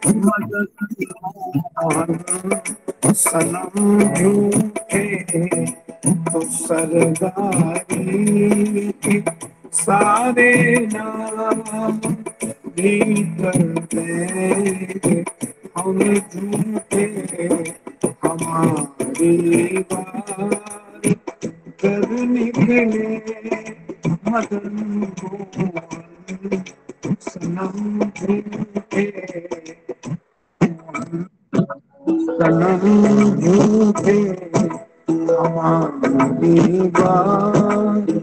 मदन मोहन सनम झूठे तो सरदारी के सारे नाम भी कर देंगे हम झूठे हमारी बारी कर निकले मदन मोहन सनम झूठे सनम झूठे हमारी बारी।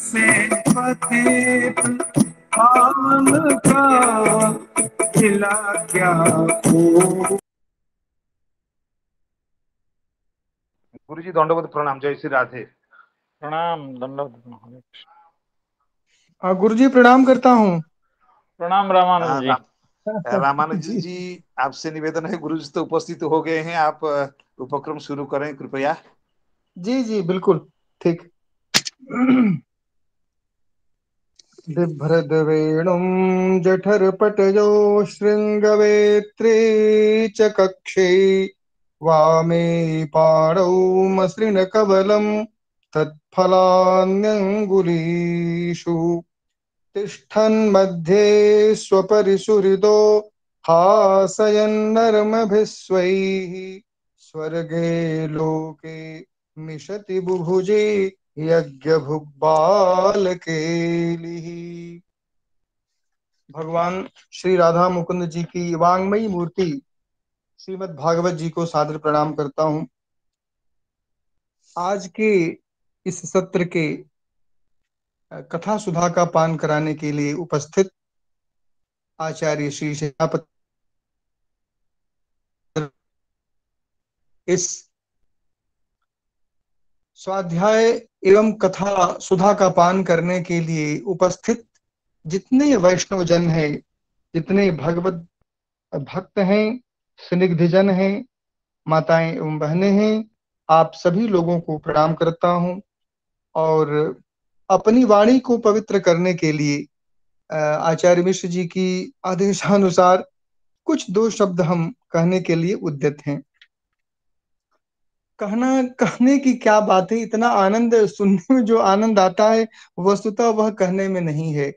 से फतेह आमन का खिला क्या हो। गुरु जी दंडवत प्रणाम। जय श्री राधे। प्रणाम दंडवत हरे कृष्ण। गुरु जी प्रणाम करता हूँ। प्रणाम रामानुज जी। रामानुज जी आपसे निवेदन है, गुरु जी तो उपस्थित हो गए हैं, आप उपक्रम शुरू करें कृपया। जी जी बिल्कुल ठीक। बिभ्रद वेणुं जठरपटयो शृङ्गवेत्रे च कक्षे वामे पाणौ मसृणकवलं तत्फलान्यङ्गुलीषु तिष्ठन्मध्ये स्वपरिसुहृदो हासयन्नर्मभिस्वैः स्वर्गे लोके मिशति बुभुजे यज्ञभुग्बालकेलिः। भगवान श्री राधा मुकुंद जी की वांगमयी मूर्ति श्रीमद् भागवत जी को सादर प्रणाम करता हूँ। आज के इस सत्र के कथा सुधा का पान कराने के लिए उपस्थित आचार्य श्री सेनापति इस स्वाध्याय एवं कथा सुधा का पान करने के लिए उपस्थित जितने वैष्णव जन हैं, जितने भगवत भक्त हैं, स्निग्धजन हैं, माताएं एवं बहनें हैं, आप सभी लोगों को प्रणाम करता हूं और अपनी वाणी को पवित्र करने के लिए आचार्य मिश्र जी की आदेशानुसार कुछ दो शब्द हम कहने के लिए उद्यत हैं। कहने की क्या बात है, इतना आनंद सुनने में जो आनंद आता है वस्तुतः वह कहने में नहीं है।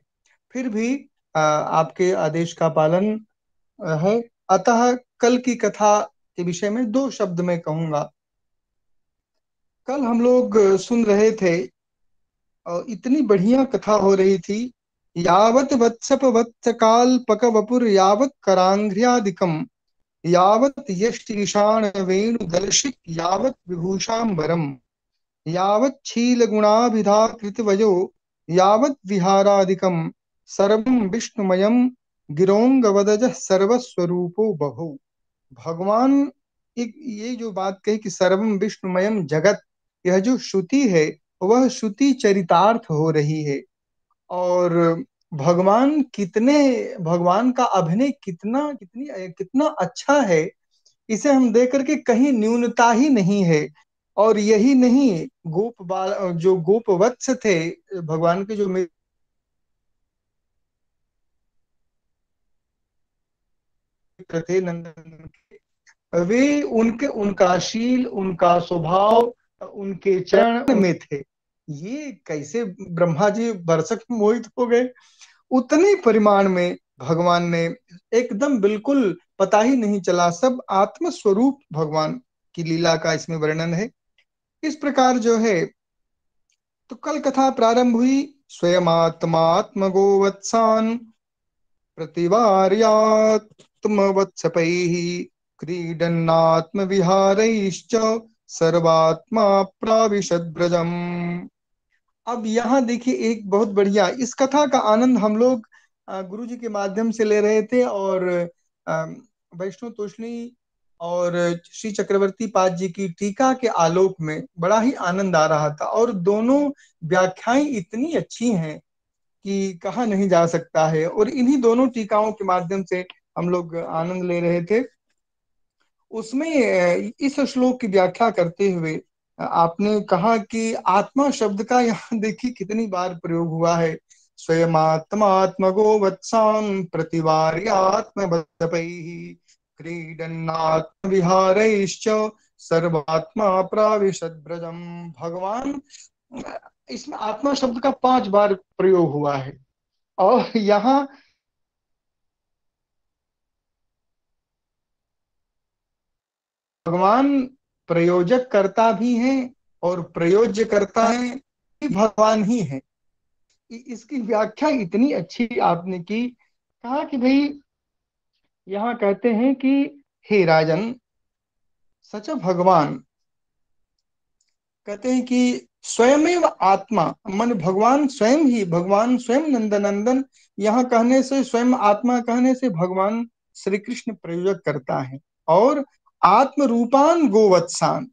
फिर भी आपके आदेश का पालन है, अतः कल की कथा के विषय में दो शब्द मैं कहूंगा। कल हम लोग सुन रहे थे और इतनी बढ़िया कथा हो रही थी। यावत वत्सप वत्स काल पक वपुर यावत करांघ्र्यादिकम यावत यष्टिषाण वेणु दर्शिक यावत विभूषांबरम यावत शील गुणाभिधा कृतवयो यावत विहारादिकम सर्वं विष्णुमयम गिरोंगवदज सर्वस्वरूपो बभौ। भगवान एक ये जो बात कही कि सर्वम विष्णुमयम जगत, यह जो श्रुति है वह श्रुति चरितार्थ हो रही है और भगवान का अभिनय कितना अच्छा है, इसे हम देख करके कहीं न्यूनता ही नहीं है। और यही नहीं, जो गोप वत्स थे भगवान के जो मित्र थे नंदन के, वे उनका शील, उनका स्वभाव, उनके चरण में थे। ये कैसे ब्रह्मा जी बरसक मोहित हो गए। उतने परिमाण में भगवान ने एकदम बिल्कुल पता ही नहीं चला, सब आत्म स्वरूप भगवान की लीला का इसमें वर्णन है। इस प्रकार जो है तो कल कथा प्रारंभ हुई। स्वयमात्मात्म गोवत्सान प्रतिवार्यात्मवत्सपैः क्रीडन्नात्म विहारैश्च सर्वात्मा प्राविशद्ब्रजम्। अब यहाँ देखिए एक बहुत बढ़िया इस कथा का आनंद हम लोग गुरु जी के माध्यम से ले रहे थे और वैष्णव तोषणी और श्री चक्रवर्ती पाद जी की टीका के आलोक में बड़ा ही आनंद आ रहा था। और दोनों व्याख्याएं इतनी अच्छी हैं कि कहा नहीं जा सकता है। और इन्हीं दोनों टीकाओं के माध्यम से हम लोग आनंद ले रहे थे। उसमें इस श्लोक की व्याख्या करते हुए आपने कहा कि आत्मा शब्द का यहाँ देखिए कितनी बार प्रयोग हुआ है। स्वयं आत्मात्मगो वत्सान् प्रतिवार्यात्मबद्धपैः क्रीडन्नात्म विहारैश्च सर्वात्मा प्राविशद ब्रजम। भगवान, इसमें आत्मा शब्द का 5 बार प्रयोग हुआ है। और यहाँ भगवान प्रयोजक कर्ता भी हैं और प्रयोज्य करता है, भगवान ही है। इसकी व्याख्या इतनी अच्छी आपने की। कहा कि भाई यहाँ कहते हैं कि हे राजन, सच भगवान, कहते हैं कि स्वयमेव आत्मा, मन भगवान स्वयं ही, भगवान स्वयं नंदनंदन, यहाँ कहने से, स्वयं आत्मा कहने से भगवान श्री कृष्ण प्रयोजक करता है। और आत्म रूपान गोवत्सान,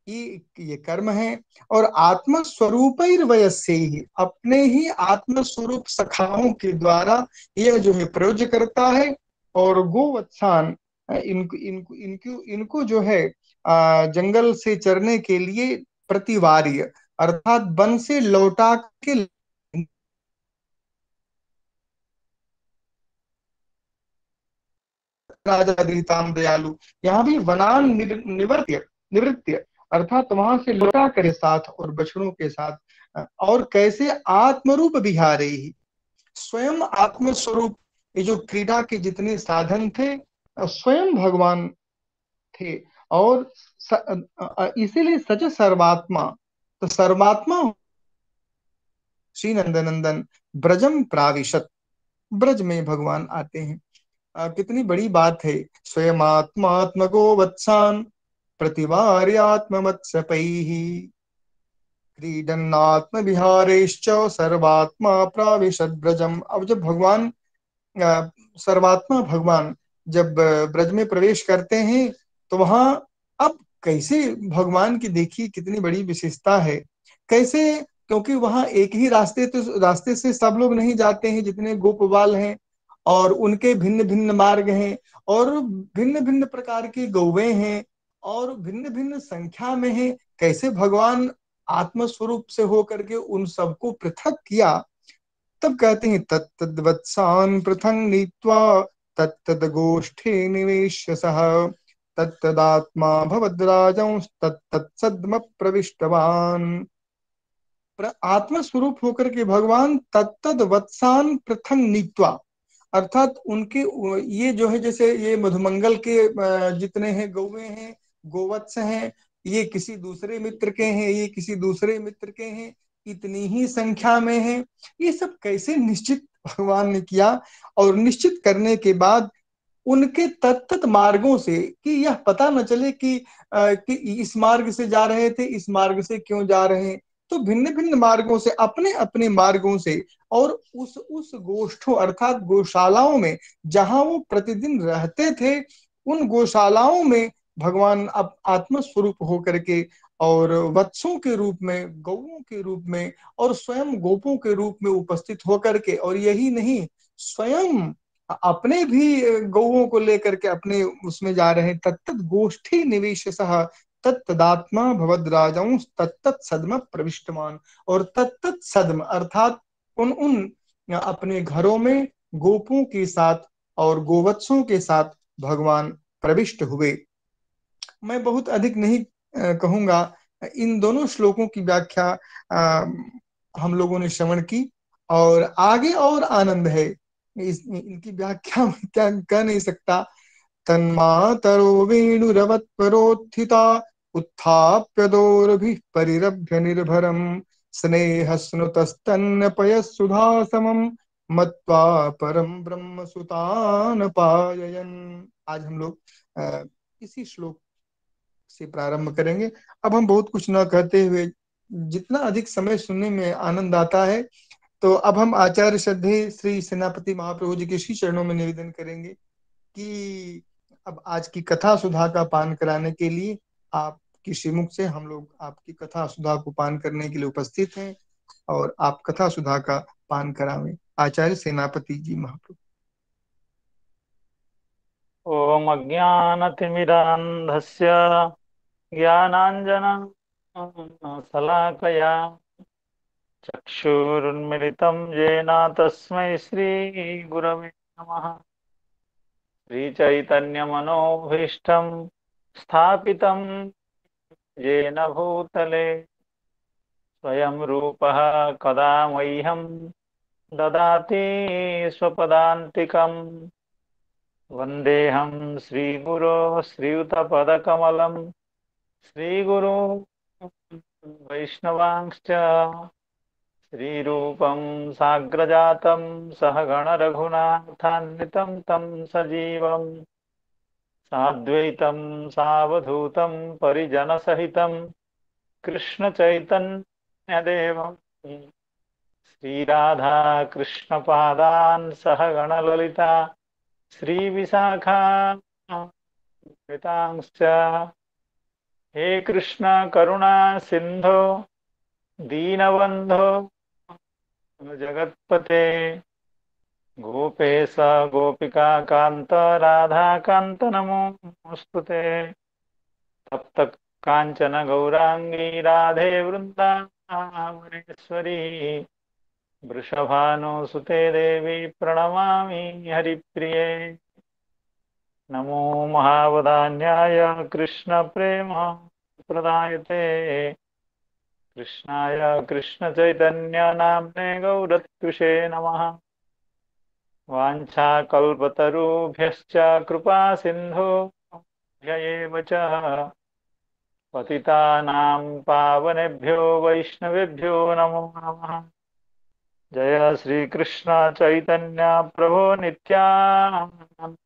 ये कर्म है। और आत्म स्वरूप वयस्य ही, अपने ही आत्म स्वरूप सखाओं के द्वारा यह जो है प्रयोज्य करता है। और गोवत्सान, इनको इनको इनको इनको जो है जंगल से चरने के लिए प्रतिवार्य, अर्थात वन से लौटा के राजा दीताम दयालु, यहाँ भी वनान निवृत्य निवृत्य, अर्थात वहां से लौटा करे साथ और बछड़ों के साथ। और कैसे आत्मरूप विहारे ही, स्वयं आत्मस्वरूप, ये जो क्रीड़ा के जितने साधन थे स्वयं भगवान थे। और इसीलिए सच सर्वात्मा, तो सर्वात्मा श्री नंदनंदन ब्रजम प्राविशत, ब्रज में भगवान आते हैं। कितनी बड़ी बात है। स्वयं आत्मात्मको वत्सान प्रतिवार्यात्म मत्सपैः क्रीडन्नात्म विहारेश्च सर्वात्मा प्राविशद ब्रजम। अब जब भगवान सर्वात्मा भगवान जब ब्रज में प्रवेश करते हैं तो वहां, अब कैसे भगवान की देखिए कितनी बड़ी विशेषता है। कैसे, क्योंकि वहां एक ही रास्ते से सब लोग नहीं जाते हैं, जितने गोपबाल हैं और उनके भिन्न भिन्न मार्ग हैं और भिन्न भिन्न प्रकार की गौवें हैं और भिन्न भिन्न संख्या में हैं। कैसे भगवान आत्मस्वरूप से होकर के उन सबको पृथक किया। तब कहते हैं तत्तद्वत्सान पृथंग नीत्वा तत्तद गोष्ठे निवेश्य सह तत्तदात्मा भवद्राजं तत्तत्सद्म प्रविष्टवान। आत्मस्वरूप होकर के भगवान तत्तद वत्सान पृथंग नीत्वा, अर्थात उनके ये जो है, जैसे ये मधुमंगल के जितने हैं गौवे हैं, गोवत्स हैं, ये किसी दूसरे मित्र के हैं, ये किसी दूसरे मित्र के हैं, इतनी ही संख्या में है। ये सब कैसे निश्चित भगवान ने किया। और निश्चित करने के बाद उनके तत्त मार्गों से, कि यह पता न चले कि इस मार्ग से जा रहे थे, इस मार्ग से क्यों जा रहे हैं, तो भिन्न भिन्न मार्गों से, अपने अपने मार्गों से, और उस गोष्ठों अर्थात गौशालाओं में जहां वो प्रतिदिन रहते थे, उन गौशालाओं में भगवान अब आत्मस्वरूप होकर के और वत्सों के रूप में, गौओं के रूप में और स्वयं गोपों के रूप में उपस्थित होकर के, और यही नहीं, स्वयं अपने भी गौओं को लेकर के अपने उसमें जा रहे हैं। तत्त गोष्ठी निवेश सह तत्तदात्मा भवद्राजं तत्त सद्म प्रविष्टमान। और तत्त सद्म अर्थात उन अपने घरों में गोपों के साथ और गोवत्सों के साथ भगवान प्रविष्ट हुए। मैं बहुत अधिक नहीं कहूंगा। इन दोनों श्लोकों की व्याख्या हम लोगों ने श्रवण की और आगे और आनंद है। इनकी व्याख्या में क्या कह नहीं सकता। तन्मातरो वेणुरवत्परोत्थिता उत्थाप्य दोर्भिः परिरभ्य निर्भरम् स्नेहस्नुतस्तन्नपयः समम् मत्वा परम ब्रह्म सुतान पाययन्। आज हम लोग इसी श्लोक से प्रारंभ करेंगे। अब हम बहुत कुछ न कहते हुए, जितना अधिक समय सुनने में आनंद आता है, तो अब हम आचार्य श्रद्धेय श्री सेनापति महाप्रभु जी के श्री चरणों में निवेदन करेंगे कि अब आज की कथा सुधा का पान कराने के लिए आपकी श्रीमुख से हम लोग आपकी कथा सुधा को पान करने के लिए उपस्थित हैं और आप कथा सुधा का पान करावें। आचार्य सेनापति जी महाप्रभु। ओम अज्ञानतिमिरान्धस्य ज्ञानाञ्जनशलाकया चक्षुरुन्मिलितं येन तस्मै श्रीगुरवे नमः। श्रीचैतन्यमनोभीष्टं स्थापितं येन भूतले स्वयं रूपः कदा मह्यं ददाति स्वपदान्तिकम्। वन्देऽहं श्रीगुरो श्रीयुतपदकमलं श्रीगुरो वैष्णवांश्च श्रीरूपं साग्रजातं सहगणरघुनाथान्वितं तं सजीवं साद्वैतं सावधूतं परिजनसहितं कृष्णचैतन्यदेवं श्रीराधा कृष्णपादान् सहगणललिता श्रीविशाखान्वितांश्च। हे कृष्ण करुणा सिंधो दीनबन्धो जगत्पते गोपेश गोपिका कांत राधा कांत नमोस्तुते। तप्त कांचन गौरांगी राधे वृंदावनेश्वरी वृषभानुसुते देवी प्रणमामि हरिप्रिये। नमो महावदान्याय कृष्ण प्रेम प्रदायते कृष्णाय कृष्ण चैतन्य नाम्ने गौरत्युषे नमः। वाञ्छाकल्पतरुभ्यश्च कृपा सिन्धुभ्य एव च पतितानां पावनेभ्यो वैष्णवेभ्यो नमो नमः। जय श्री कृष्ण चैतन्य प्रभो नित्यानंद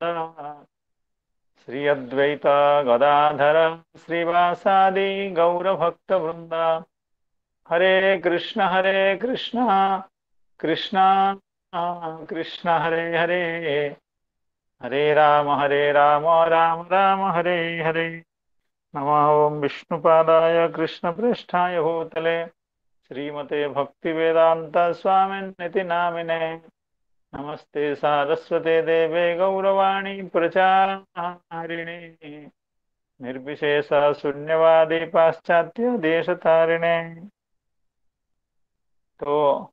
श्री अद्वैत गदाधर श्रीवासादि गौरभक्तवृंद। हरे कृष्ण कृष्ण कृष्ण हरे हरे हरे राम राम राम हरे हरे। नमः ओं विष्णुपादाय कृष्णप्रेष्ठाय भूतले श्रीमते भक्तिवेदांत स्वामिन्निति नामिने। नमस्ते सारस्वते देवे गौरवाणी प्रचारिणे निर्विशेष शून्यवादी पाश्चात्य देशतारिणे। तो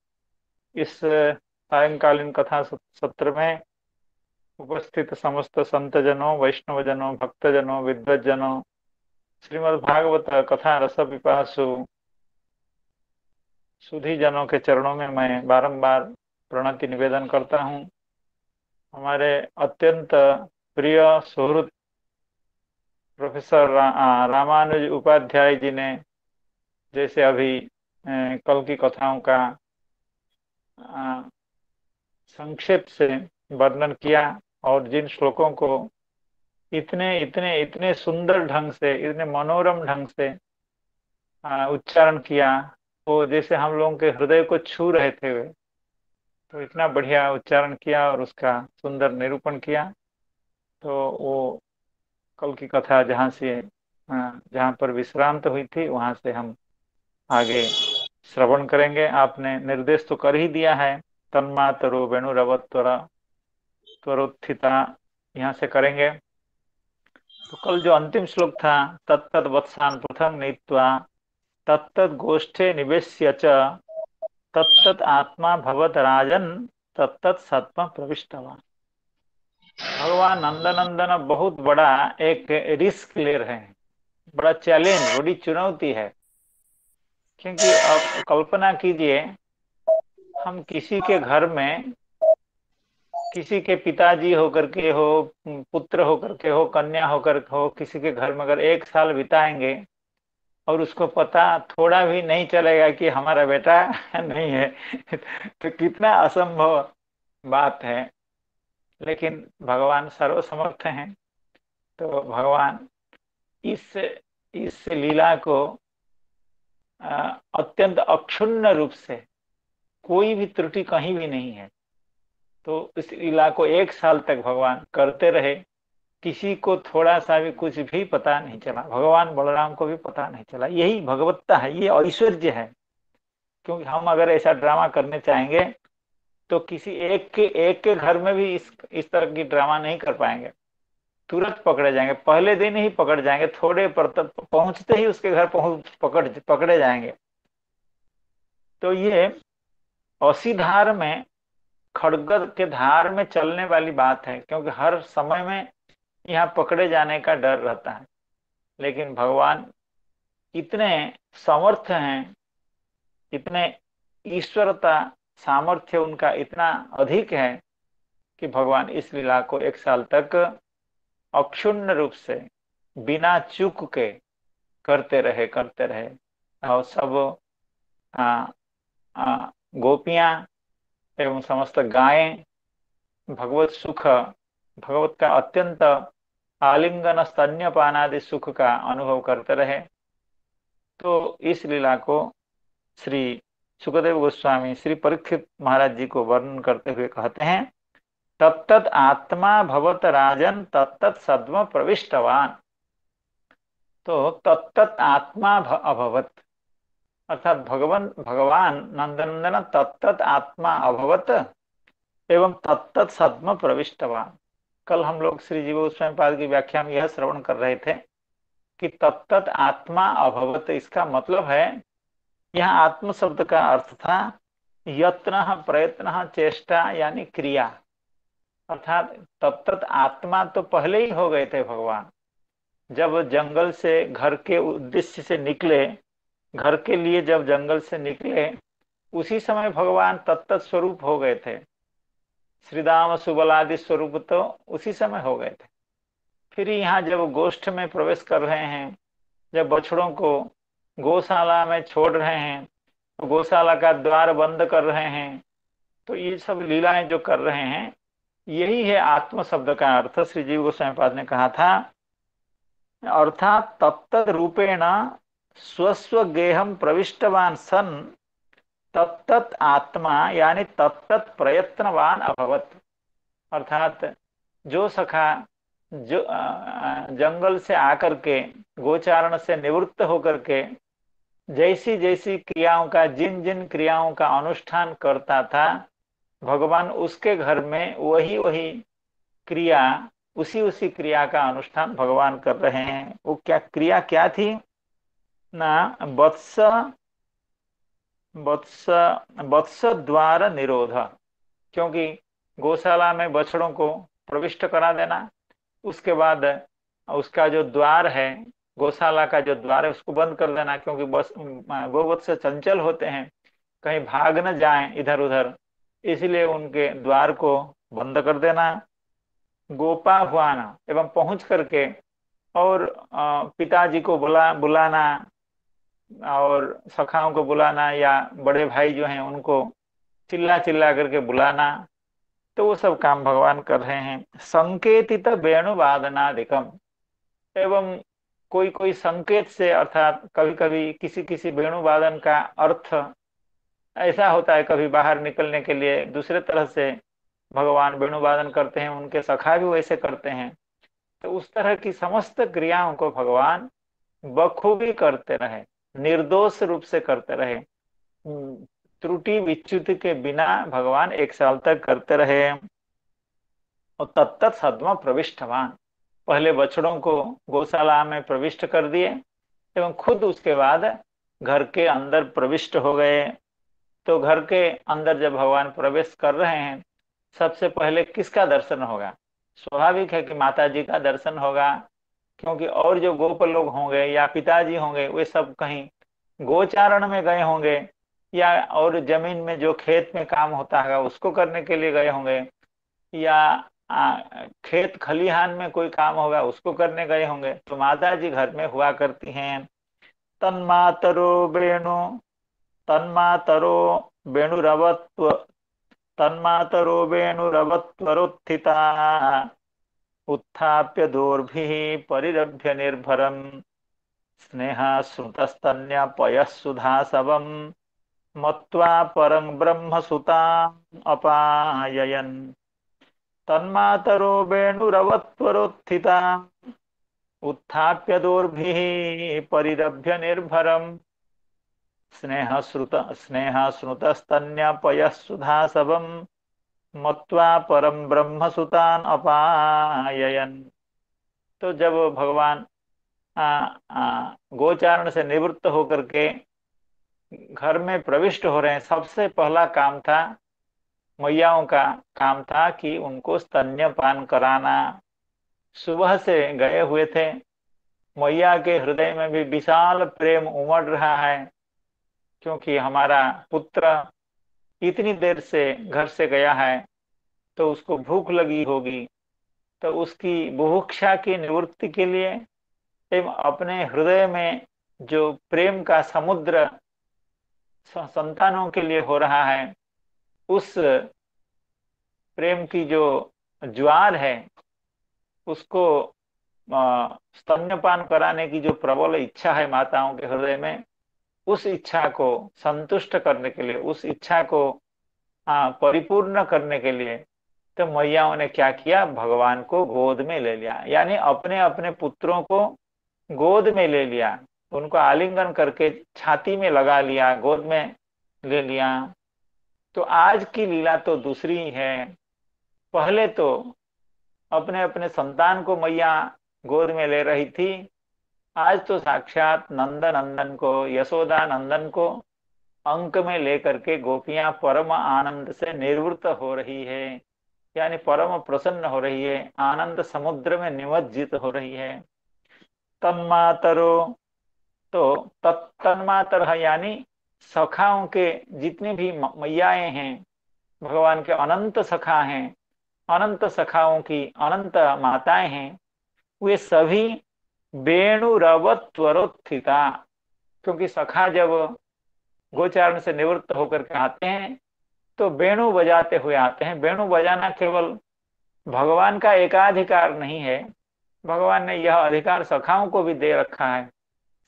इस सायंकालीन कथा सत्र में उपस्थित समस्त संतजनों, वैष्णवजनों, भक्तजनों, विद्वज्जनों, श्रीमद् भागवत कथा रस पिपासु सुधी जनों के चरणों में मैं बारंबार प्रणति निवेदन करता हूँ। हमारे अत्यंत प्रिय सुहृद प्रोफेसर रामानुज उपाध्याय जी ने जैसे अभी कल की कथाओं का संक्षेप से वर्णन किया और जिन श्लोकों को इतने इतने इतने सुंदर ढंग से, इतने मनोरम ढंग से उच्चारण किया, वो जैसे हम लोगों के हृदय को छू रहे थे वे। तो इतना बढ़िया उच्चारण किया और उसका सुंदर निरूपण किया। तो वो कल की कथा जहाँ पर विश्रांत हुई थी वहां से हम आगे श्रवण करेंगे। आपने निर्देश तो कर ही दिया है, तन्मातरो वेणुरवत्वरा त्वरोत्थिता, यहाँ से करेंगे। तो कल जो अंतिम श्लोक था, तत्तद वत्सान पृथंग नीत्वा तत्तद गोष्ठे निवेश्य च तत्तद आत्मा भवत राजन तत्तद सत्व प्रविष्टवान। भगवान नंदनंदन बहुत बड़ा एक रिस्क ले रहे हैं, बड़ा चैलेंज, बड़ी चुनौती है। क्योंकि अब कल्पना कीजिए, हम किसी के घर में, किसी के पिताजी होकर के हो, पुत्र होकर के हो, कन्या होकर हो, किसी के घर में अगर 1 साल बिताएंगे और उसको पता थोड़ा भी नहीं चलेगा कि हमारा बेटा नहीं है, तो कितना असंभव बात है। लेकिन भगवान सर्वसमर्थ हैं। तो भगवान इस लीला को अत्यंत अक्षुण्ण रूप से, कोई भी त्रुटि कहीं भी नहीं है, तो इस लीला को 1 साल तक भगवान करते रहे। किसी को थोड़ा सा भी कुछ भी पता नहीं चला, भगवान बलराम को भी पता नहीं चला। यही भगवत्ता है, ये ऐश्वर्य है। क्योंकि हम अगर ऐसा ड्रामा करने चाहेंगे तो किसी एक के घर में भी इस तरह की ड्रामा नहीं कर पाएंगे, तुरंत पकड़े जाएंगे, पहले दिन ही पकड़ जाएंगे, थोड़े पर तक पहुंचते ही उसके घर पकड़े जाएंगे। तो ये औसी धार में, खड़ग के धार में चलने वाली बात है, क्योंकि हर समय में यहाँ पकड़े जाने का डर रहता है। लेकिन भगवान इतने समर्थ हैं, इतने ईश्वरता सामर्थ्य उनका इतना अधिक है कि भगवान इस लीला को 1 साल तक अक्षुण्ण रूप से बिना चूक के करते रहे। और सब गोपियां एवं समस्त गायें भगवत सुख, भगवत का अत्यंत आलिंगन स्तन्यपान आदि सुख का अनुभव करते रहे। तो इस लीला को श्री सुखदेव गोस्वामी श्री परीक्षित महाराज जी को वर्णन करते हुए कहते हैं, तत्तत् आत्मा भवत राजन तत्तत् सद्म प्रविष्टवान। तो तत्तत् आत्मा अभवत, अर्थात भगवान नंदनंदन तत्तत् आत्मा अभवत एवं तत्तत् सद्म प्रविष्टवान। कल हम लोग श्री जीव गोस्वामी पाद की व्याख्या में यह श्रवण कर रहे थे कि तत्तत् आत्मा अभवत, इसका मतलब है, यहाँ आत्म शब्द का अर्थ था यत्न, प्रयत्न, चेष्टा यानी क्रिया। अर्थात तत्तत् आत्मा तो पहले ही हो गए थे भगवान। जब जंगल से घर के उद्देश्य से निकले, घर के लिए जब जंगल से निकले, उसी समय भगवान तत्तत् स्वरूप हो गए थे। श्रीदाम सुबलादि स्वरूप तो उसी समय हो गए थे। फिर यहाँ जब गोष्ठ में प्रवेश कर रहे हैं, जब बछड़ों को गौशाला में छोड़ रहे हैं, तो गौशाला का द्वार बंद कर रहे हैं, तो ये सब लीलाएं जो कर रहे हैं, यही है आत्म शब्द का अर्थ। श्री जीव गोस्वामी पाद ने कहा था, अर्थात तत्तत् रूपेण स्वस्व गेहम प्रविष्टवान सन तत्तत् आत्मा यानी तत्तत् प्रयत्नवान अभवत। अर्थात जो सखा जो जंगल से आकर के, गोचारण से निवृत्त होकर के जैसी जैसी क्रियाओं का, जिन जिन क्रियाओं का अनुष्ठान करता था, भगवान उसके घर में वही वही क्रिया, उसी क्रिया का अनुष्ठान भगवान कर रहे हैं। वो क्या क्रिया क्या थी ना, वत्स वत्स वत्स द्वार निरोध। क्योंकि गौशाला में बछड़ों को प्रविष्ट करा देना, उसके बाद उसका जो द्वार है, गौशाला का जो द्वार है, उसको बंद कर देना, क्योंकि बस गोवत्स चंचल होते हैं, कहीं भाग न जाएं इधर उधर, इसलिए उनके द्वार को बंद कर देना। गोपा हुआना एवं पहुंच करके और पिताजी को बुलाना और सखाओं को बुलाना, या बड़े भाई जो हैं उनको चिल्ला चिल्ला करके बुलाना, तो वो सब काम भगवान कर रहे हैं। संकेतित वेणुवादनादिकम, एवं कोई कोई संकेत से, अर्थात कभी कभी किसी किसी वेणुवादन का अर्थ ऐसा होता है, कभी बाहर निकलने के लिए दूसरे तरह से भगवान वेणुवादन करते हैं, उनके सखा भी वैसे करते हैं। तो उस तरह की समस्त क्रियाओं को भगवान बखूबी करते रहे, निर्दोष रूप से करते रहे, त्रुटि विच्युति के बिना भगवान 1 साल तक करते रहे। और तत्तत् सद्म प्रविष्टवान, पहले बछड़ों को गौशाला में प्रविष्ट कर दिए एवं खुद उसके बाद घर के अंदर प्रविष्ट हो गए। तो घर के अंदर जब भगवान प्रवेश कर रहे हैं, सबसे पहले किसका दर्शन होगा? स्वाभाविक है कि माता जी का दर्शन होगा, क्योंकि और जो गोप लोग होंगे या पिताजी होंगे, वे सब कहीं गोचारण में गए होंगे, या और जमीन में जो खेत में काम होता है उसको करने के लिए गए होंगे, या खेत खलिहान में कोई काम होगा उसको करने गए होंगे। तो माता जी घर में हुआ करती हैं। तन्मातरो वेणु तन्मातरो वेणुरवत्व तन्मातरो वेणुरवत्वरुत्थिता उत्थाप्य दोर्भिः परिरभ्य निर्भरम् स्नेहाश्रुतस्तन्य पयःसुधासवम् मत्वा परं ब्रह्मसुताम् अपाययन्। तन्मातरो वेणुरवत्वरोत्थिता उत्थाप्य दोर्भिः परिरभ्य निर्भरम् स्नेहश्नुतस्तन्यपयः सुधासवम् मत्वा परम ब्रह्म सुतान अपाययन। तो जब भगवान गोचारण से निवृत्त होकर के घर में प्रविष्ट हो रहे हैं, सबसे पहला काम था, मैयाओं का काम था कि उनको स्तन्यपान कराना। सुबह से गए हुए थे, मैया के हृदय में भी विशाल प्रेम उमड़ रहा है, क्योंकि हमारा पुत्र इतनी देर से घर से गया है तो उसको भूख लगी होगी, तो उसकी बुभुक्षा की निवृत्ति के लिए एवं अपने हृदय में जो प्रेम का समुद्र संतानों के लिए हो रहा है, उस प्रेम की जो ज्वार है उसको स्तन्यपान कराने की जो प्रबल इच्छा है माताओं के हृदय में, उस इच्छा को संतुष्ट करने के लिए, उस इच्छा को परिपूर्ण करने के लिए तो मैयाओं ने क्या किया, भगवान को गोद में ले लिया, यानी अपने अपने पुत्रों को गोद में ले लिया, उनको आलिंगन करके छाती में लगा लिया, गोद में ले लिया। तो आज की लीला तो दूसरी है। पहले तो अपने अपने संतान को मैया गोद में ले रही थी, आज तो साक्षात नंद नंदन को, यशोदा नंदन को अंक में लेकर के गोपियां परम आनंद से निर्वृत्त हो रही है, यानी परम प्रसन्न हो रही है, आनंद समुद्र में निमज्जित हो रही है। तन्मातरो, तो तन्मातर है यानी सखाओं के जितने भी मैयाएं हैं, भगवान के अनंत सखा हैं, अनंत सखाओं की अनंत माताएं हैं, वे सभी वेणुरवत त्वरोत्थिता, क्योंकि सखा जब गोचारण से निवृत्त होकर के आते हैं तो वेणु बजाते हुए आते हैं। वेणु बजाना केवल भगवान का एकाधिकार नहीं है, भगवान ने यह अधिकार सखाओं को भी दे रखा है।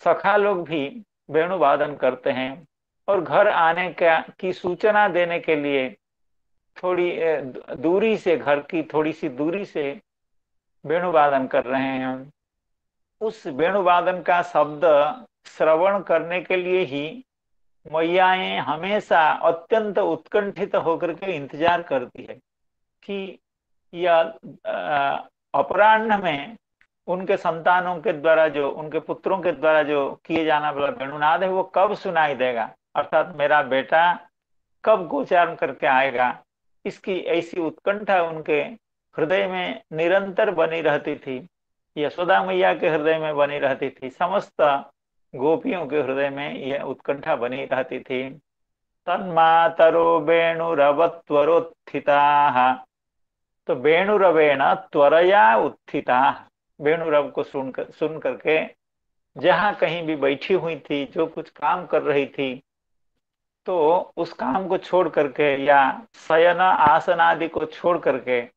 सखा लोग भी वेणु वादन करते हैं और घर आने की सूचना देने के लिए थोड़ी दूरी से, घर की थोड़ी सी दूरी से वेणु वादन कर रहे हैं। उस वेणु वादन का शब्द श्रवण करने के लिए ही मैयाएं हमेशा अत्यंत उत्कंठित होकर के इंतजार करती है कि यह अपराह्न में उनके संतानों के द्वारा, जो उनके पुत्रों के द्वारा जो किए जाना वाला वेणुनाद है, वो कब सुनाई देगा, अर्थात मेरा बेटा कब गोचारण करके आएगा। इसकी ऐसी उत्कंठा उनके हृदय में निरंतर बनी रहती थी, यशोदा मैया के हृदय में बनी रहती थी, समस्त गोपियों के हृदय में यह उत्कंठा बनी रहती थी। तन्मातरो वेणुरवत्वरोत्थिता, तो वेणुरवेण त्वरया उत्थिता, वेणुरव को सुन करके जहां कहीं भी बैठी हुई थी, जो कुछ काम कर रही थी, तो उस काम को छोड़ करके या शयन आसन आदि को छोड़ करके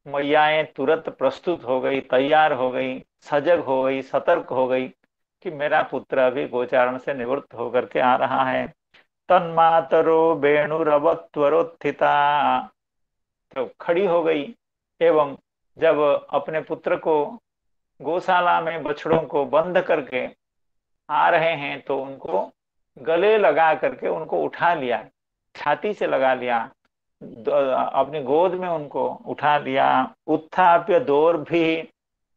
मैयाएं तुरंत प्रस्तुत हो गई, तैयार हो गई, सजग हो गई, सतर्क हो गई कि मेरा पुत्र अभी गोचारण से निवृत्त होकर के आ रहा है। तन्मातरो वेणुरवत्वरोत्थिता, तो खड़ी हो गई एवं जब अपने पुत्र को गौशाला में बछड़ों को बंद करके आ रहे हैं तो उनको गले लगा करके उनको उठा लिया, छाती से लगा लिया, अपनी गोद में उनको उठा लिया। उत्थाप्य दोर्भी,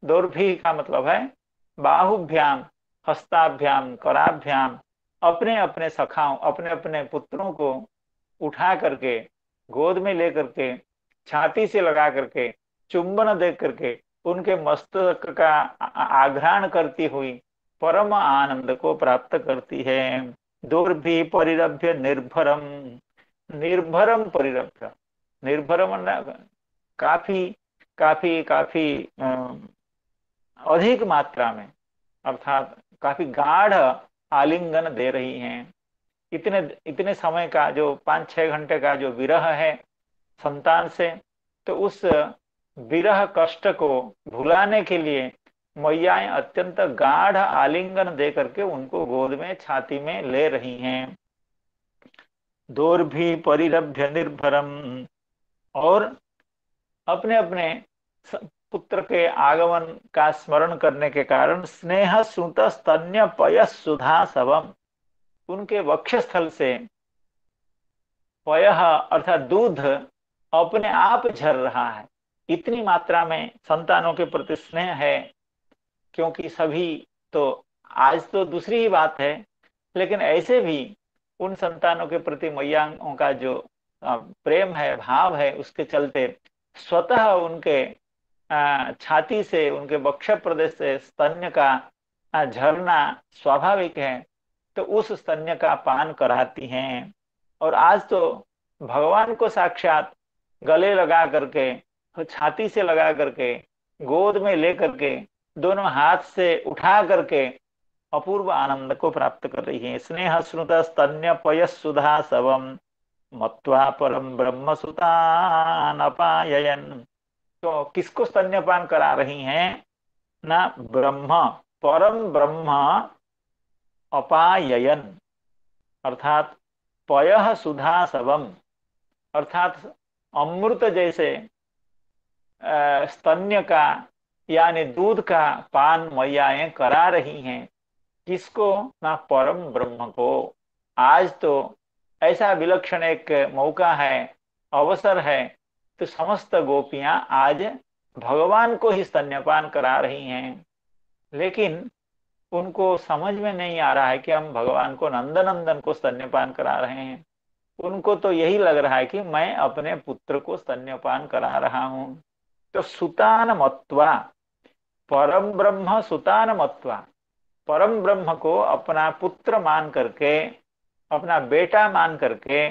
दोर्भी का मतलब है बाहुभ्याम, हस्ताभ्याम, कराभ्याम, अपने अपने सखाओं, अपने अपने पुत्रों को उठा करके गोद में लेकर के छाती से लगा करके चुंबन दे करके उनके मस्तक का आघ्राण करती हुई परम आनंद को प्राप्त करती है। दोर्भी परिरभ्य निर्भरम, निर्भरम परिरभ्य, निर्भरम काफी काफी काफी अधिक मात्रा में, अर्थात काफी गाढ़ आलिंगन दे रही हैं। इतने इतने समय का जो 5-6 घंटे का जो विरह है संतान से, तो उस विरह कष्ट को भुलाने के लिए मैयाएं अत्यंत गाढ़ आलिंगन दे करके उनको गोद में, छाती में ले रही हैं। दोर्भी परिरभ्य निर्भरम, और अपने अपने पुत्र के आगमन का स्मरण करने के कारण स्नेह सुत स्तन्य पय सुधा सबम, उनके वक्षस्थल से पय अर्थात दूध अपने आप झर रहा है। इतनी मात्रा में संतानों के प्रति स्नेह है, क्योंकि सभी तो आज तो दूसरी ही बात है, लेकिन ऐसे भी उन संतानों के प्रति मैयाओं का जो प्रेम है, भाव है, उसके चलते स्वतः उनके छाती से, उनके वक्ष प्रदेश से स्तन्य का झरना स्वाभाविक है, तो उस स्तन्य का पान कराती हैं। और आज तो भगवान को साक्षात गले लगा करके, छाती से लगा करके, गोद में ले करके, दोनों हाथ से उठा करके अपूर्व आनंद को प्राप्त कर रही है। स्नेह श्रुत स्तन्य पय सुधा सवम मत्वा परम ब्रह्म सुतान अपाययन। तो किसको स्तन्यपान करा रही हैं? ना ब्रह्म, परम ब्रह्म अपाययन, अर्थात पय सुधा सवम, अर्थात अमृत जैसे स्तन्य का यानी दूध का पान मैयाएं करा रही हैं। किसको? ना परम ब्रह्म को। आज तो ऐसा विलक्षण एक मौका है, अवसर है, तो समस्त गोपियां आज भगवान को ही स्तन्यपान करा रही हैं। लेकिन उनको समझ में नहीं आ रहा है कि हम भगवान को नंदनंदन को स्तन्यपान करा रहे हैं। उनको तो यही लग रहा है कि मैं अपने पुत्र को स्तन्यपान करा रहा हूं। तो सुतान मत्वा, परम ब्रह्म सुतान मत्वा, परम ब्रह्म को अपना पुत्र मान करके, अपना बेटा मान करके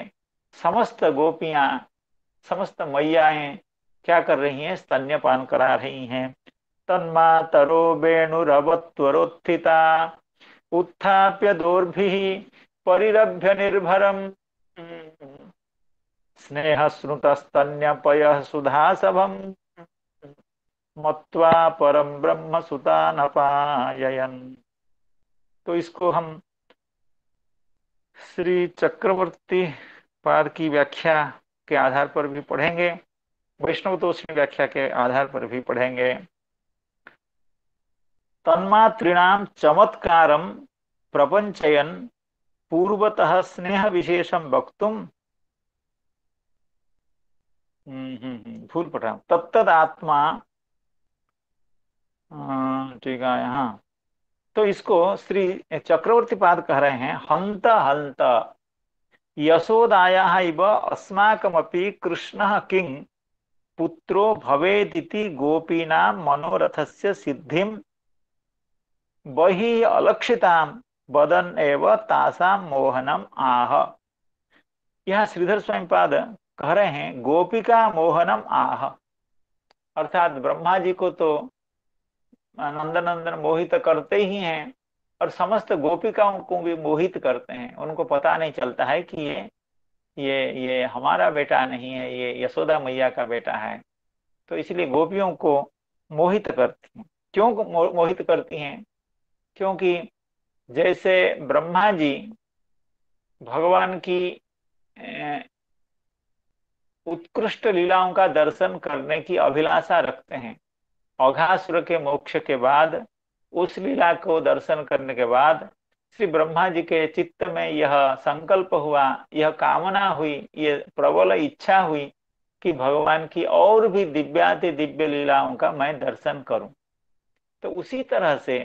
समस्त गोपियां, समस्त मैयाएं क्या कर रही हैं? स्तन्यपान करा रही हैं। तन्मातरो वेणुरवत्वरोत्थिता उत्थाप्य दोर्भिः परिरभ्य निर्भरम स्नेह स्नुतस्तन्यपय सुधासभम मत्वा परम ब्रह्म सुतानपाययन। तो इसको हम श्री चक्रवर्ती पाद की व्याख्या के आधार पर भी पढ़ेंगे, वैष्णव तोषणी व्याख्या के आधार पर भी पढ़ेंगे। तन्मातृणाम चमत्कारम प्रपंचयन पूर्वतः स्नेह विशेषम वक्तुम भूल पढ़ा तत्तद आत्मा, ठीक है यहाँ। तो इसको श्री चक्रवर्ती पाद कह रहे हैं, हंत हंत यशोदायाः इव अस्माकमपि कृष्णः किं पुत्रो भवेदिति गोपीनां मनोरथस्य सिद्धिं बहिः अलक्षितां वदन् एव तासां मोहनम आह। यहाँ श्रीधर स्वामी पाद कह रहे हैं गोपिका मोहनम आह, अर्थात ब्रह्मा जी को तो नंदनंदन मोहित करते ही हैं और समस्त गोपिकाओं को भी मोहित करते हैं। उनको पता नहीं चलता है कि ये हमारा बेटा नहीं है, ये यशोदा मैया का बेटा है। तो इसलिए गोपियों को मोहित करती हैं। क्यों मोहित करती हैं? क्योंकि जैसे ब्रह्मा जी भगवान की उत्कृष्ट लीलाओं का दर्शन करने की अभिलाषा रखते हैं, अघासुर के मोक्ष के बाद उस लीला को दर्शन करने के बाद श्री ब्रह्मा जी के चित्त में यह संकल्प हुआ, यह कामना हुई, ये प्रबल इच्छा हुई कि भगवान की और भी दिव्याति दिव्य लीलाओं का मैं दर्शन करूं। तो उसी तरह से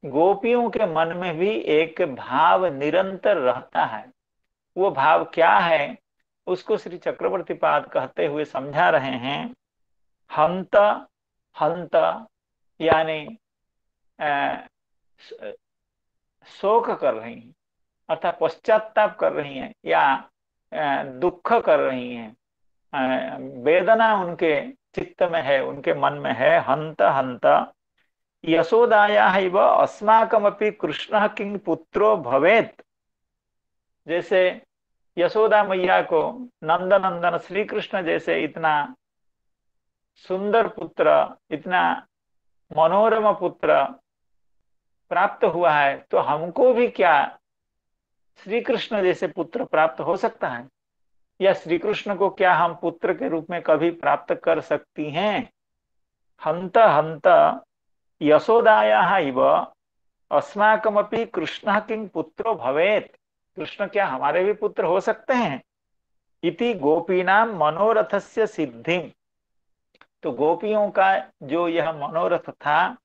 गोपियों के मन में भी एक भाव निरंतर रहता है। वो भाव क्या है उसको श्री चक्रवर्ती पाद कहते हुए समझा रहे हैं। हंत हंत यानी शोक कर रही हैं, अर्थात पश्चाताप कर रही हैं या दुख कर रही हैं, वेदना उनके चित्त में है, उनके मन में है। हंत हंत यशोदायाः इव अस्माकमपि कृष्णः किं पुत्रो भवेत्। जैसे यशोदा मैया को नंदनंदन श्री कृष्ण जैसे इतना सुंदर पुत्र, इतना मनोरम पुत्र प्राप्त हुआ है, तो हमको भी क्या श्री कृष्ण जैसे पुत्र प्राप्त हो सकता है? या श्री कृष्ण को क्या हम पुत्र के रूप में कभी प्राप्त कर सकती हैं? हंत हंत यशोदायाः इव अस्माकमपि कृष्णः किं पुत्रो भवेत्। कृष्ण क्या हमारे भी पुत्र हो सकते हैं? इति गोपीनाम मनोरथस्य सिद्धिम। तो गोपियों का जो यह मनोरथ था,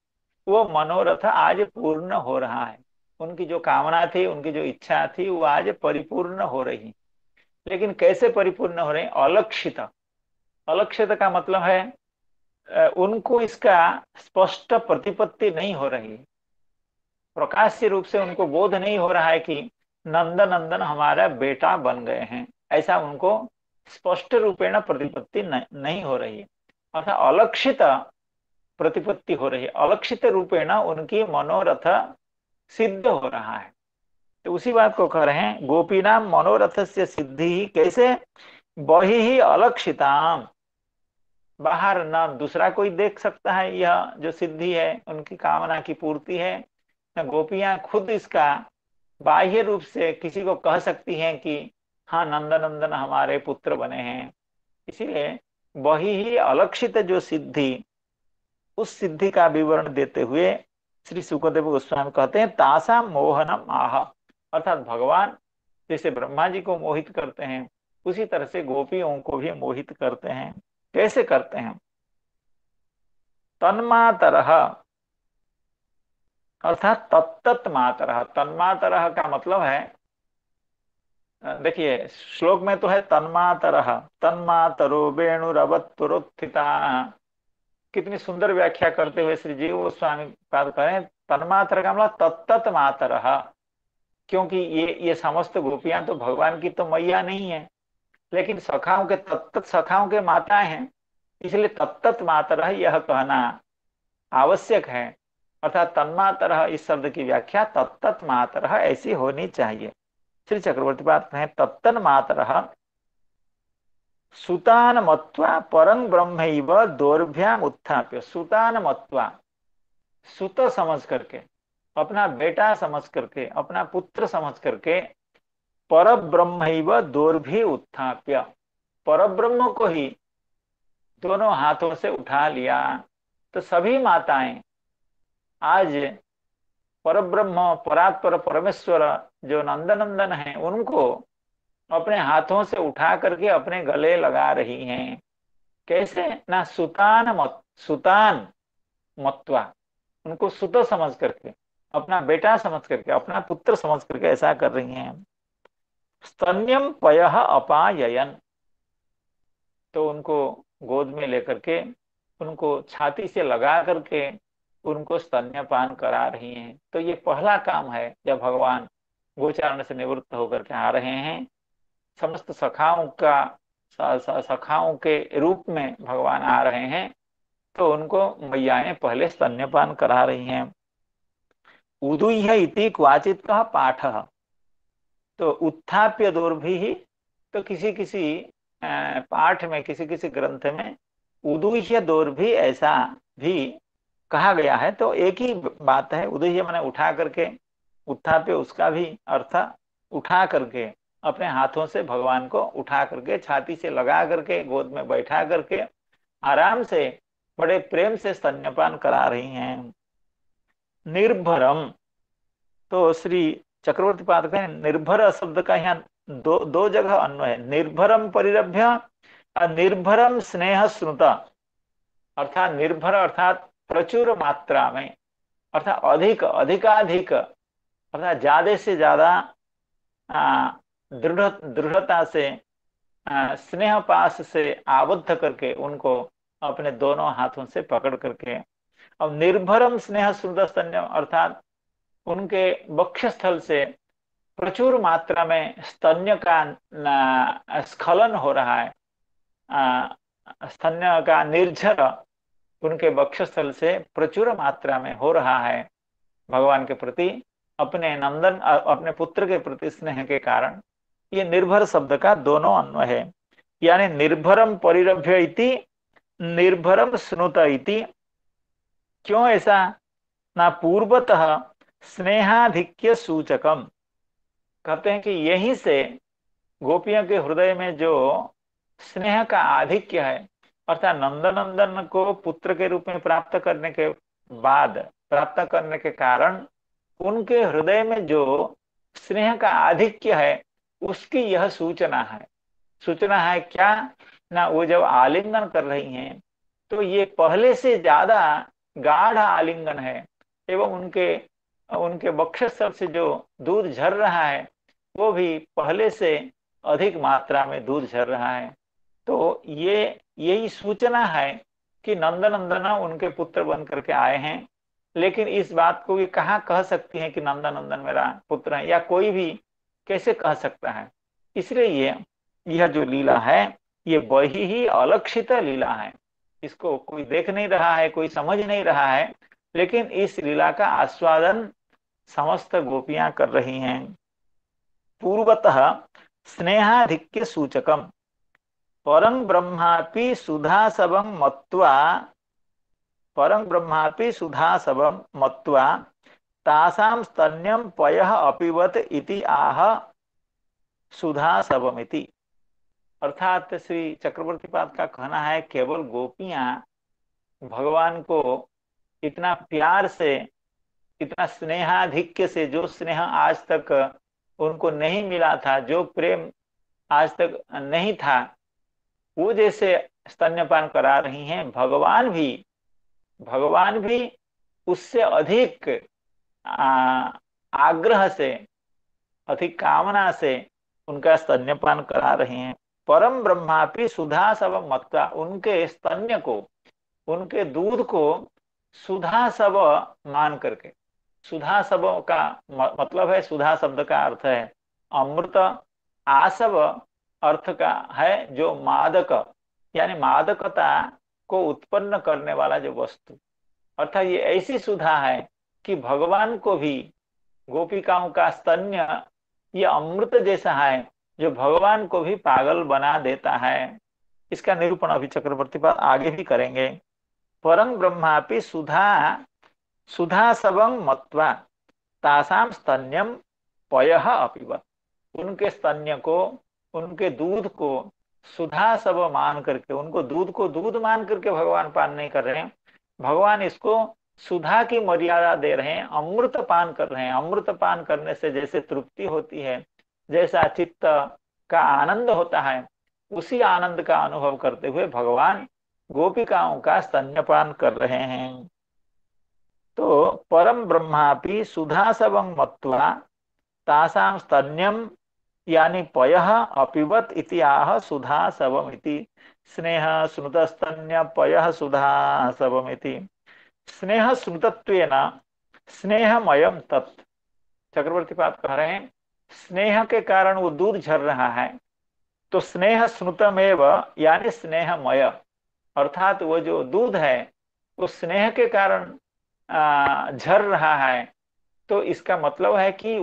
वो मनोरथ आज पूर्ण हो रहा है। उनकी जो कामना थी, उनकी जो इच्छा थी, वो आज परिपूर्ण हो रही। लेकिन कैसे परिपूर्ण हो रही? अलक्षित। अलक्षित का मतलब है उनको इसका स्पष्ट प्रतिपत्ति नहीं हो रही, प्रकाश्य रूप से उनको बोध नहीं हो रहा है कि नंदन नंदन हमारा बेटा बन गए हैं। ऐसा उनको स्पष्ट रूपेण प्रतिपत्ति नहीं हो रही है, अर्थात अलक्षित प्रतिपत्ति हो रही है। अलक्षित रूपेण उनकी मनोरथ सिद्ध हो रहा है। तो उसी बात को कह रहे हैं, गोपीनाम मनोरथ से सिद्धि कैसे? बहि ही अलक्षिताम, बाहर ना दूसरा कोई देख सकता है, यह जो सिद्धि है उनकी कामना की पूर्ति है, न गोपियां खुद इसका बाह्य रूप से किसी को कह सकती हैं कि हाँ नंदन नंदन हमारे पुत्र बने हैं। इसीलिए वही ही अलक्षित जो सिद्धि, उस सिद्धि का विवरण देते हुए श्री सुखदेव गोस्वामी कहते हैं तासा मोहनम आह, अर्थात भगवान जैसे ब्रह्मा जी को मोहित करते हैं, उसी तरह से गोपियों को भी मोहित करते हैं। कैसे करते हैं? तन्मातरः, अर्थात तत्त मातरः। तन्मातरः का मतलब है, देखिए श्लोक में तो है तन्मातरः, तन्मातरो वेणुरवत्पुरोत्थिता। कितनी सुंदर व्याख्या करते हुए श्री जीव गोस्वामी पाद करें तन्मातर का मतलब तत्त मातरः, क्योंकि ये समस्त गोपियां तो भगवान की तो मैया नहीं है, लेकिन सखाओं के तत्त सखाओं के माताएं हैं, इसलिए तत्त मातरः यह कहना आवश्यक है। अर्थात तन्मातरः इस शब्द की व्याख्या तत्त मातरः ऐसी होनी चाहिए। श्री चक्रवर्ती बात कहें तत्तन मातरः सुतान मत्वा परं ब्रह्मैव दोर्भ्याम उत्थाप्य। सुतान मत्वा, सुत समझ करके, अपना बेटा समझ करके, अपना पुत्र समझ करके, पर ब्रह्मैव दोर्भि उत्थाप्य, पर ब्रह्म को ही दोनों हाथों से उठा लिया। तो सभी माताएं आज परब्रह्म परात्पर परमेश्वर जो नंदनंदन हैं उनको अपने हाथों से उठा करके अपने गले लगा रही हैं। कैसे? ना सुतान मत्वा, उनको सुत समझ करके, अपना बेटा समझ करके, अपना पुत्र समझ करके ऐसा कर रही हैं। स्तन्यम पयः अपाययन, तो उनको गोद में लेकर के, उनको छाती से लगा करके उनको स्तन्यपान करा रही हैं। तो ये पहला काम है जब भगवान गोचारण से निवृत्त होकर के आ रहे हैं, समस्त सखाओं के रूप में भगवान आ रहे हैं, तो उनको मैयाएं पहले स्तन्यपान करा रही हैं। उदुह्य इति क्वाचित कह पाठ, तो उत्थाप्य दोर्भि, तो किसी किसी पाठ में, किसी किसी ग्रंथ में उदुह्य दोर्भि ऐसा भी कहा गया है। तो एक ही बात है, उदुह्य माने उठा करके, उत्थाप्य उसका भी अर्थ उठा करके, अपने हाथों से भगवान को उठा करके, छाती से लगा करके, गोद में बैठा करके आराम से बड़े प्रेम से स्तन्यपान करा रही हैं। निर्भरम, तो श्री चक्रवर्ती पाद का निर्भर शब्द का यहाँ दो जगह अन्वय है। निर्भरम परिरभ्य और निर्भरम स्नेह स्नुता, अर्थात निर्भर अर्थात प्रचुर मात्रा में, अर्थात अधिक अधिकाधिक, अर्थात ज्यादा से ज्यादा दृढ़ता से, स्नेह पास से आबद्ध करके उनको अपने दोनों हाथों से पकड़ करके। अब निर्भरम स्नेह सुंदर स्तन्य, अर्थात उनके वक्षस्थल से प्रचुर मात्रा में स्तन्य का स्खलन हो रहा है, स्तन्य का निर्झर उनके वक्षस्थल से प्रचुर मात्रा में हो रहा है भगवान के प्रति, अपने नंदन अपने पुत्र के प्रति स्नेह के कारण। ये निर्भर शब्द का दोनों अन्वय है, यानी निर्भरम परिरभ्य इति निर्भरम स्नुत इति। क्यों ऐसा? ना पूर्वतः स्नेहाधिक्य सूचकम, कहते हैं कि यहीं से गोपियों के हृदय में जो स्नेह का आधिक्य है, अर्थात नंदनंदन को पुत्र के रूप में प्राप्त करने के बाद, प्राप्त करने के कारण उनके हृदय में जो स्नेह का आधिक्य है उसकी यह सूचना है। सूचना है क्या ना, वो जब आलिंगन कर रही हैं तो ये पहले से ज्यादा गाढ़ आलिंगन है, एवं उनके उनके वक्षस्थल से जो दूध झर रहा है वो भी पहले से अधिक मात्रा में दूध झर रहा है। तो ये यही सूचना है कि नंदनंदना उनके पुत्र बन करके आए हैं। लेकिन इस बात को भी कहाँ कह सकती हैं कि नंदनंदन मेरा पुत्र है, या कोई भी कैसे कह सकता है। इसलिए यह जो लीला है ये बड़ी ही अलक्षित लीला है, इसको कोई देख नहीं रहा है, कोई समझ नहीं रहा है, लेकिन इस लीला का आस्वादन समस्त गोपियां कर रही हैं। पूर्वतः स्नेहाधिक्य सूचकम परं ब्रह्मापि सुधासवं मत्वा, परं ब्रह्मापि सुधासवं मत्वा तासां स्तन्यं पयः अपिबत इति आह सुधासवमिति। अर्थात श्री चक्रवर्ती पाद का कहना है केवल गोपियां भगवान को इतना प्यार से, इतना स्नेहाधिक्य से, जो स्नेह आज तक उनको नहीं मिला था, जो प्रेम आज तक नहीं था, वो जैसे स्तन्यपान करा रही हैं, भगवान भी उससे अधिक आग्रह से, अधिक कामना से उनका स्तन्यपान करा रहे हैं। परम ब्रह्मापि सुधा सब मत्ता, उनके स्तन्य को, उनके दूध को सुधा सब मान करके। सुधा सब का मतलब है, सुधा शब्द का अर्थ है अमृत, आसव अर्थ का है जो मादक, यानी मादकता को उत्पन्न करने वाला जो वस्तु, अर्थात ये ऐसी सुधा है कि भगवान को भी गोपिकाओं का स्तन्य ये अमृत जैसा है जो भगवान को भी पागल बना देता है। इसका निरूपण अभी चक्रवर्ती पाद आगे भी करेंगे। परं ब्रह्मापि सुधा सबं मत्वा तासाम स्तन्यम पयः अपिबत, उनके स्तन्य को, उनके दूध को सुधा सब मान करके, उनको दूध को दूध मान करके भगवान पान नहीं कर रहे हैं, भगवान इसको सुधा की मर्यादा दे रहे हैं, अमृत पान कर रहे हैं। अमृत पान करने से जैसे तृप्ति होती है, जैसा चित्त का आनंद होता है, उसी आनंद का अनुभव करते हुए भगवान गोपिकाओं का स्तन्यपान कर रहे हैं। तो परम ब्रह्मापि सुधा सबं मत्वा तासां स्तन्यम यानी पयः अपिबत इति आह सुधा सबमिति। स्नेह स्नुत स्तन्य पयः सुधा सबमिति। स्नेह स्नुतत्वेन स्नेहमयम तत्, चक्रवर्ती पाद कह रहे हैं स्नेह के कारण वो दूध झर रहा है, तो स्नेह स्नुतमेव यानी स्नेहमय, अर्थात वो जो दूध है वो स्नेह के कारण झर रहा है। तो इसका मतलब है कि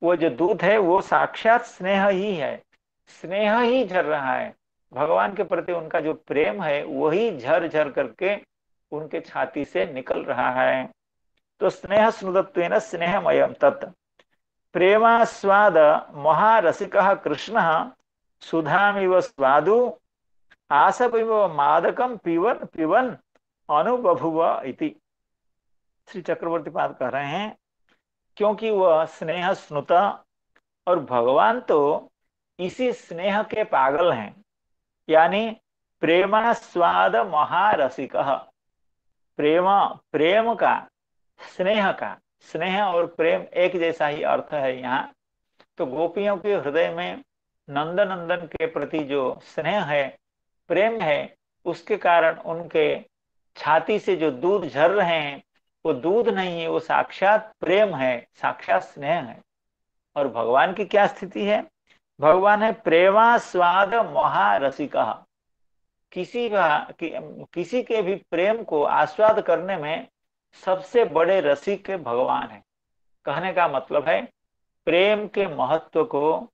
वो जो दूध है वो साक्षात स्नेह ही है, स्नेह ही झर रहा है। भगवान के प्रति उनका जो प्रेम है वही झर झर करके उनके छाती से निकल रहा है। तो स्नेह स्नुतत्वेन स्नेहमयम तत्। प्रेमास्वाद महारसिकः कृष्णः सुधामिव स्वादु आसपिव मादकम पिबन पिबन अनुभुव इति। श्री चक्रवर्ती पाद कह रहे हैं क्योंकि वह स्नेह स्नुत, और भगवान तो इसी स्नेह के पागल हैं, यानी प्रेमास्वाद महारसिकः, प्रेम का, स्नेह का, स्नेह और प्रेम एक जैसा ही अर्थ है यहाँ। तो गोपियों के हृदय में नंदनंदन के प्रति जो स्नेह है, प्रेम है, उसके कारण उनके छाती से जो दूध झर रहे हैं वो दूध नहीं है, वो साक्षात प्रेम है, साक्षात स्नेह है। और भगवान की क्या स्थिति है? भगवान है प्रेमास्वाद महारसिकः, किसी के भी प्रेम को आस्वाद करने में सबसे बड़े रसिक भगवान है। कहने का मतलब है प्रेम के महत्व को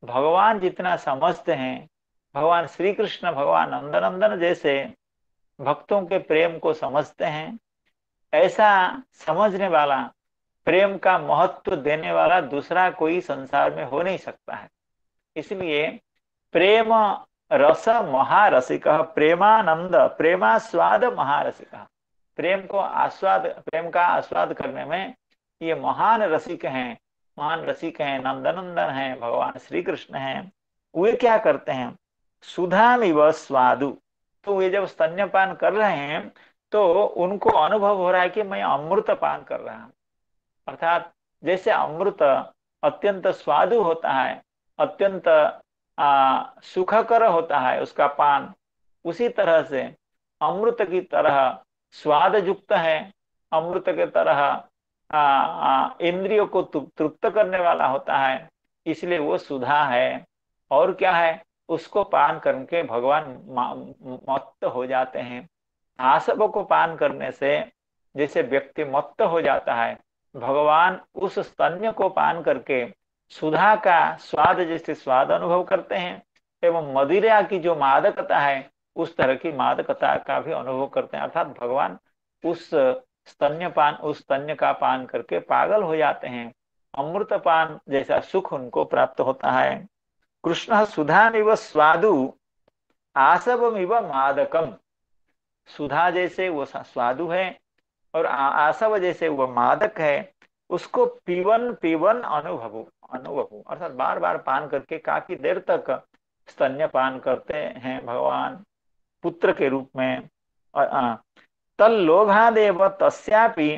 भगवान जितना समझते हैं, भगवान श्री कृष्ण, भगवान नंदनंदन जैसे भक्तों के प्रेम को समझते हैं, ऐसा समझने वाला, प्रेम का महत्व देने वाला दूसरा कोई संसार में हो नहीं सकता है। इसलिए प्रेम रस महारसिक, प्रेमानंद प्रेमास्वाद महारसिक, प्रेम का आस्वाद करने में ये महान रसिक हैं, महान रसिक हैं, नंदनंदन हैं, भगवान श्री कृष्ण हैं। वे क्या करते हैं, सुधामिव स्वादु, तो वे जब स्तन्यपान कर रहे हैं तो उनको अनुभव हो रहा है कि मैं अमृत पान कर रहा हूं। अर्थात जैसे अमृत अत्यंत स्वादु होता है, अत्यंत सुखकर होता है उसका पान, उसी तरह से अमृत की तरह स्वाद युक्त है, अमृत के तरह इंद्रियों को तृप्त करने वाला होता है, इसलिए वो सुधा है। और क्या है, उसको पान करके भगवान मत्त हो जाते हैं। आसव को पान करने से जैसे व्यक्ति मत्त हो जाता है, भगवान उस स्तन्य को पान करके सुधा का स्वाद जैसे स्वाद अनुभव करते हैं, एवं मदिरा की जो मादकता है उस तरह की मादकता का भी अनुभव करते हैं। अर्थात भगवान उस स्तन्य का पान करके पागल हो जाते हैं, अमृत पान जैसा सुख उनको प्राप्त होता है। कृष्ण सुधामिव स्वादु आसवमिव मादकम, सुधा जैसे वो स्वादु है और आसव जैसे वो मादक है, उसको पीवन पीवन अनुभव अर्थात बार बार पान करके काफी देर तक स्तन्यपान करते हैं भगवान पुत्र के रूप में। तल्लोभादेव तस्यापि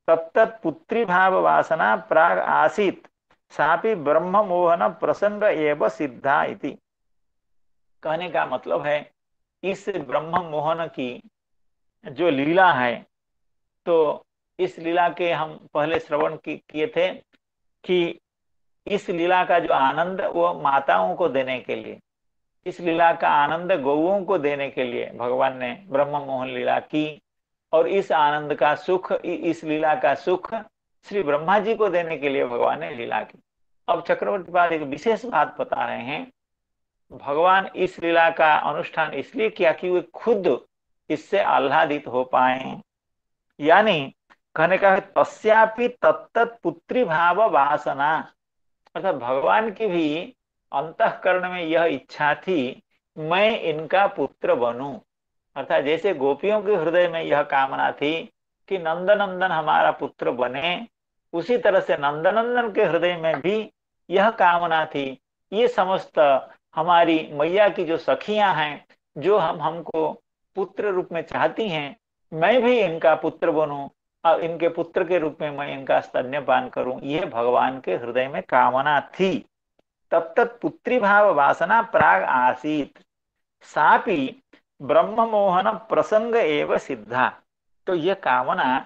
तत्तत् पुत्री भाव वासना प्राग आसीत सापि ब्रह्म मोहन प्रसंग एव सिद्धा इति। कहने का मतलब है, इस ब्रह्म मोहन की जो लीला है, तो इस लीला के हम पहले श्रवण किए थे कि इस लीला का जो आनंद वो माताओं को देने के लिए, इस लीला का आनंद गौओं को देने के लिए भगवान ने ब्रह्म मोहन लीला की, और इस आनंद का सुख, इस लीला का सुख श्री ब्रह्मा जी को देने के लिए भगवान ने लीला की। अब चक्रवर्ती पाद एक विशेष बात बता रहे हैं, भगवान इस लीला का अनुष्ठान इसलिए किया कि वे खुद इससे आह्लादित हो पाए। यानी कहने का है तस्यापि तत्तत् पुत्री भाव वासना, अर्थात भगवान की भी अंतःकरण में यह इच्छा थी मैं इनका पुत्र बनूं। अर्थात जैसे गोपियों के हृदय में यह कामना थी कि नंदनंदन हमारा पुत्र बने, उसी तरह से नंदनंदन के हृदय में भी यह कामना थी। ये समस्त हमारी मैया की जो सखियां हैं, जो हमको पुत्र रूप में चाहती हैं, मैं भी इनका पुत्र बनूं और इनके पुत्र के रूप में मैं इनका स्तन्यपान करूं, यह भगवान के हृदय में कामना थी। तब तक पुत्री भाव वासना प्राग आसीत सापि ब्रह्म मोहन प्रसंग एव सिद्धा। तो यह कामना,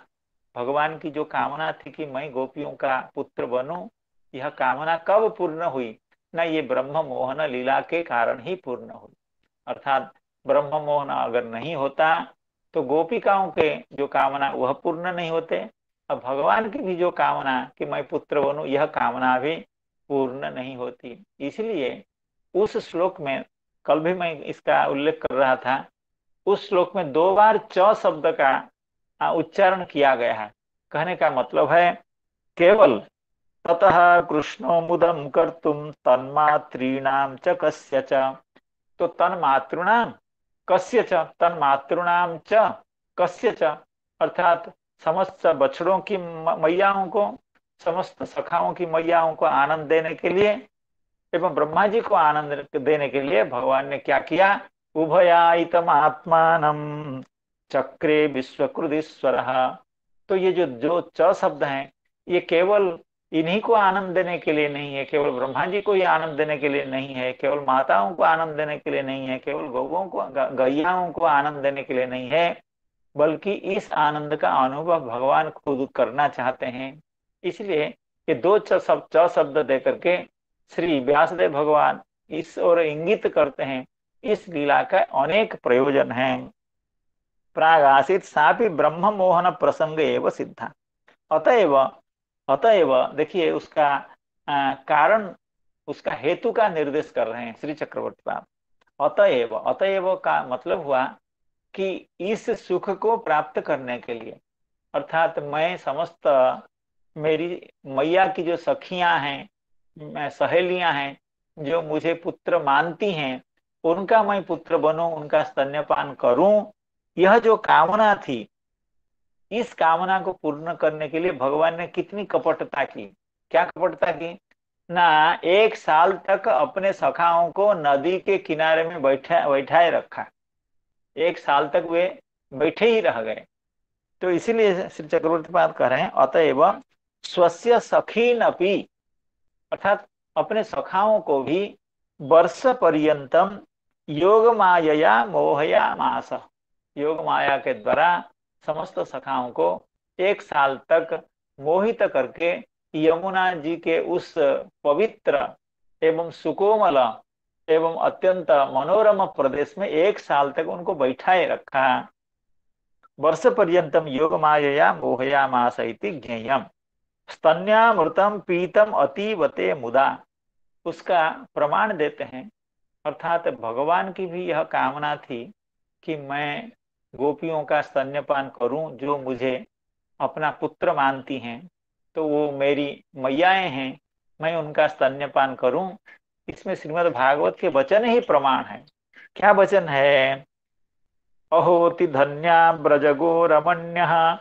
भगवान की जो कामना थी कि मैं गोपियों का पुत्र बनूं, यह कामना कब पूर्ण हुई ना, ये ब्रह्म मोहन लीला के कारण ही पूर्ण हुई। अर्थात ब्रह्म मोहन अगर नहीं होता तो गोपिकाओं के जो कामना वह पूर्ण नहीं होते, अब भगवान की भी जो कामना कि मैं पुत्र बनूं, यह कामना भी पूर्ण नहीं होती। इसलिए उस श्लोक में, कल भी मैं इसका उल्लेख कर रहा था, उस श्लोक में 2 बार च शब्द का उच्चारण किया गया है। कहने का मतलब है केवल ततः कृष्णो मुदम कर्तुम तन्मातॄणाम च कस्य च, तो तन्मातॄणाम कस्य च, तन्मातॄणाम च कस्य च, अर्थात समस्त बछड़ों की मैयाओं को, समस्त सखाओं की मैयाओं को आनंद देने के लिए एवं ब्रह्मा जी को आनंद देने के लिए भगवान ने क्या किया, उभयाइतम आत्मानम चक्रे विश्वकृदीश्वर। तो ये जो च शब्द हैं, ये केवल इन्हीं को आनंद देने के लिए नहीं है, केवल ब्रह्मा जी को ही आनंद देने के लिए नहीं है, केवल माताओं को आनंद देने के लिए नहीं है, केवल गौओं को, गैयाओं को आनंद देने के लिए नहीं है, बल्कि इस आनंद का अनुभव भगवान खुद करना चाहते हैं। इसलिए ये 2 च शब्द दे करके श्री व्यासदेव भगवान इस ओर इंगित करते हैं, इस लीला का अनेक प्रयोजन हैं। प्राग आसीत सापि ब्रह्म मोहन प्रसंग एव सिद्धा। अतएव देखिए उसका कारण, उसका हेतु का निर्देश कर रहे हैं श्री चक्रवर्ती पाद। अतएव का मतलब हुआ कि इस सुख को प्राप्त करने के लिए, अर्थात मैं समस्त मेरी मैया की जो सखियां हैं, सहेलियां हैं, जो मुझे पुत्र मानती हैं उनका मैं पुत्र बनूं, उनका स्तन्यपान करूं, यह जो कामना थी, इस कामना को पूर्ण करने के लिए भगवान ने कितनी कपटता की। क्या कपटता की ना, 1 साल तक अपने सखाओं को नदी के किनारे में बैठाए रखा। 1 साल तक वे बैठे ही रह गए। तो इसीलिए श्री चक्रवर्ती पाद कह रहे हैं, अतएव स्वस्य सखीन अपि, अर्थात अपने सखाओं को भी वर्ष पर्यंतम योग माया मोहया मास, योग माया के द्वारा समस्त सखाओं को 1 साल तक मोहित करके यमुना जी के उस पवित्र एवं सुकोमल एवं अत्यंत मनोरम प्रदेश में 1 साल तक उनको बैठाए रखा। वर्ष पर्यंतम योग माया मोहया मास इति ज्ञेयम स्तन्यामृतम पीतम अतीवते मुदा, उसका प्रमाण देते हैं। अर्थात भगवान की भी यह कामना थी कि मैं गोपियों का स्तन्यपान करूं, जो मुझे अपना पुत्र मानती हैं, तो वो मेरी मैयाएं हैं, मैं उनका स्तन्यपान करूं। इसमें श्रीमद् भागवत के वचन ही प्रमाण है। क्या वचन है? अहोति धन्या ब्रजगो रमण्यः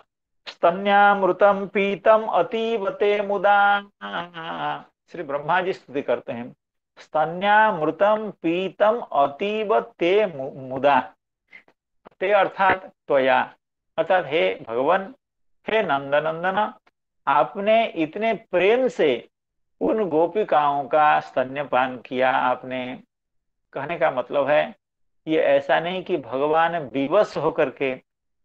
स्तन्यामृतम पीतम अतीवते मुदा। श्री ब्रह्मा जी स्तुति करते हैं, स्तन्यामृतम पीतम अतीव ते मुदा। ते अर्थात त्वया, अर्थात हे भगवान, हे नंदनंदन, आपने इतने प्रेम से उन गोपिकाओं का स्तन्यपान किया आपने। कहने का मतलब है, ये ऐसा नहीं कि भगवान विवश होकर के,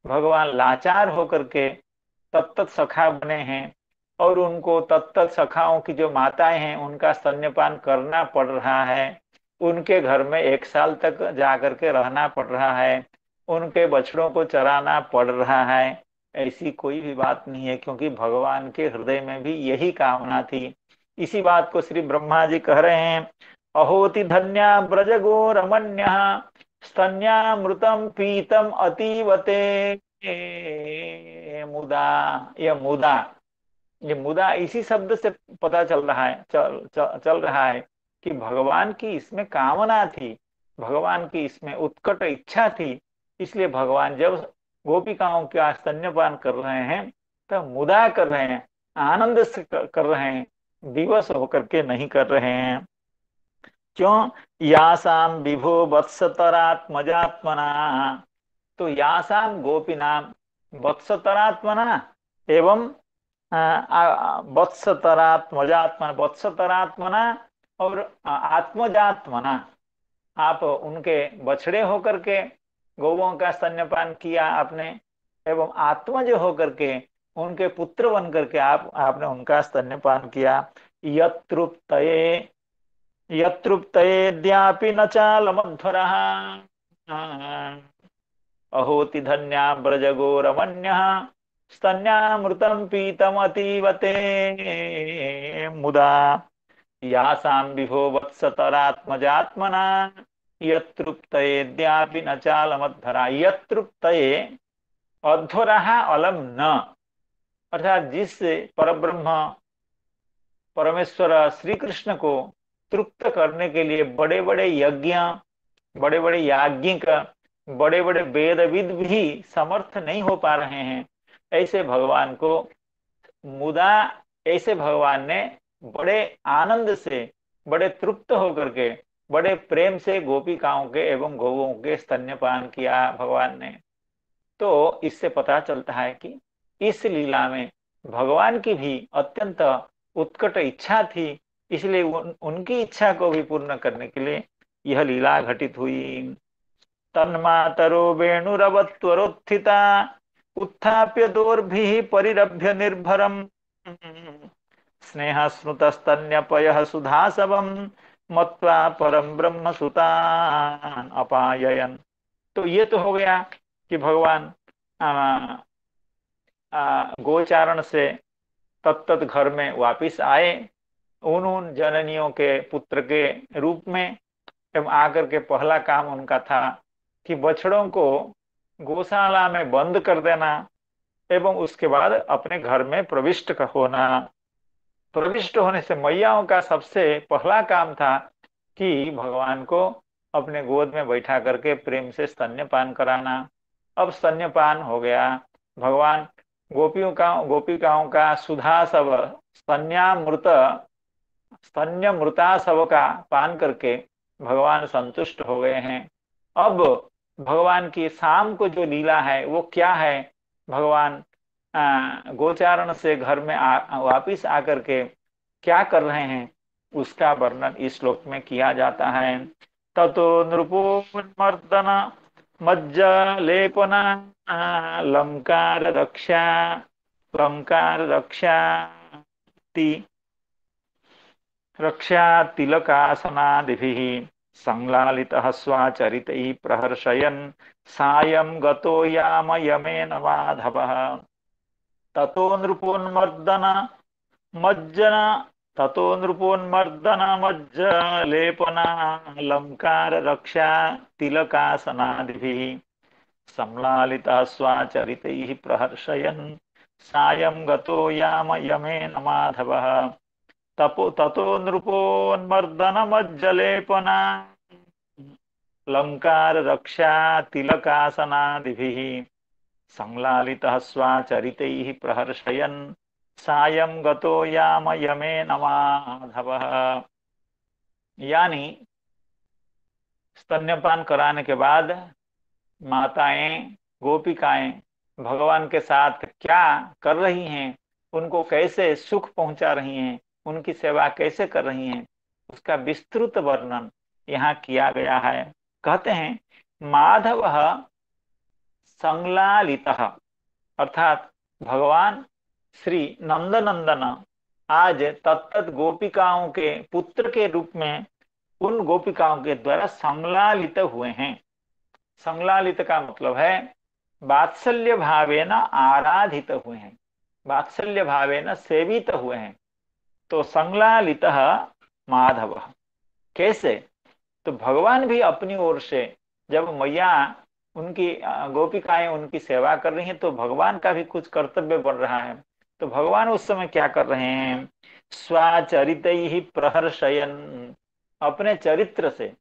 भगवान लाचार होकर के तत्त सखा बने हैं और उनको तत्त सखाओं की जो माताएं हैं उनका स्तन्यपान करना पड़ रहा है, उनके घर में 1 साल तक जाकर के रहना पड़ रहा है, उनके बछड़ों को चराना पड़ रहा है। ऐसी कोई भी बात नहीं है, क्योंकि भगवान के हृदय में भी यही कामना थी। इसी बात को श्री ब्रह्मा जी कह रहे हैं, अहोति धन्या ब्रजगो रमण्यः स्तन्यामृतम पीतम अतीवते मुदा। ये मुदा इसी शब्द से पता चल रहा है, चल रहा है कि भगवान की इसमें कामना थी, भगवान की इसमें उत्कट इच्छा थी। इसलिए भगवान जब गोपिकाओं का स्तन्यपान कर रहे हैं तो मुदा कर रहे हैं, आनंद से कर रहे हैं, दिवस होकर के नहीं कर रहे हैं। क्यों? यासाम विभो वत्सतरात्मजात्मना, तो यासाम गोपीनाम वत्सतरात्मना एवं वत्सतरात्मजात्मना, वत्सतरात्मना और आत्मजात्मना, आप उनके बछड़े होकर के गौओं का स्तन्यपान किया आपने, एवं आत्मज होकर के उनके पुत्र बन करके आपने उनका स्तन्यपान किया। यत्रुप्तयेद्यापि न चालमध्वरः अहोति धन्या ब्रजगो रमण्यः स्तन्यामृतम पीतम अतीवते मुदा यासाम विभो वत्सतरात्मजात्मना यत्रुप्तयेद्यापि न चालमध्वरा। यत्रुप्तये अध्वरः अलम न, अर्थात जिस परब्रह्म परमेश्वर श्री कृष्ण को तृप्त करने के लिए बड़े बड़े यज्ञ, बड़े बड़े याज्ञिक, बड़े बड़े वेदविद भी समर्थ नहीं हो पा रहे हैं, ऐसे भगवान को मुदा, ऐसे भगवान ने बड़े आनंद से, बड़े तृप्त होकर के, बड़े प्रेम से गोपिकाओं के एवं गौओं के स्तन्यपान किया भगवान ने। तो इससे पता चलता है कि इस लीला में भगवान की भी अत्यंत उत्कट इच्छा थी, इसलिए उनकी इच्छा को भी पूर्ण करने के लिए यह लीला घटित हुई। तन्मातरो वेणुरवत्वरोत्थिता उत्थाप्य दोर्भिः परिरभ्य निर्भरम् स्नेह स्मृतस्तन्यपयः सुधासवम् मत्वा परम ब्रह्म सुतान अपाययन। तो ये तो हो गया कि भगवान गोचारण से तत्त घर में वापिस आए, उन जननियों के पुत्र के रूप में, एवं आकर के पहला काम उनका था कि बछड़ों को गौशाला में बंद कर देना एवं उसके बाद अपने घर में प्रविष्ट होना। प्रविष्ट होने से मैयाओं का सबसे पहला काम था कि भगवान को अपने गोद में बैठा करके प्रेम से स्तन्यपान कराना। अब स्तन्यपान हो गया, भगवान गोपिकाओं का सुधा सब स्तन्यमृता सब का पान करके भगवान संतुष्ट हो गए हैं। अब भगवान की शाम को जो लीला है वो क्या है, भगवान गोचारण से घर में वापिस आकर के क्या कर रहे हैं, उसका वर्णन इस श्लोक में किया जाता है। ततो नृपोन्मर्दन मज्ज लेपना लंकार रक्षा तिलकासनादिभिः संलालितः स्वाचरितैः प्रहर्षयन् सायं गतो याम यमेन माधवः। ततो नृपोन्मर्दन मज्जन ततो नृपोन्मर्दन मज्ज लेपनालंकार रक्षा तिलकासनादिभिः संलालितः स्वाचरितैः प्रहर्षयन् सायं गतो याम यमेन माधवः। ततो नृपोन्मर्दन मज्जलेपना लंकार रक्षा तिलकासनादिभिः संलालितः स्वाचरितैः प्रहर्षयन् सायं गतो याम यमेन माधवः। यानी स्तन्यपान कराने के बाद माताएं गोपिकाएं भगवान के साथ क्या कर रही हैं, उनको कैसे सुख पहुंचा रही हैं, उनकी सेवा कैसे कर रही हैं, उसका विस्तृत वर्णन यहाँ किया गया है। कहते हैं माधवः संलालितः, अर्थात भगवान श्री नंदनंदन आज तत्त गोपिकाओं के पुत्र के रूप में उन गोपिकाओं के द्वारा संलालित हुए हैं। संलालित का मतलब है वात्सल्य भावेन आराधित हुए हैं, वात्सल्य भावेन सेवित हुए हैं। तो संलालित माधव कैसे, तो भगवान भी अपनी ओर से जब मैया उनकी गोपिकाएं उनकी सेवा कर रही हैं तो भगवान का भी कुछ कर्तव्य बन रहा है। तो भगवान उस समय क्या कर रहे हैं, स्वाचरितैः प्रहर्षयन्, अपने चरित्र से,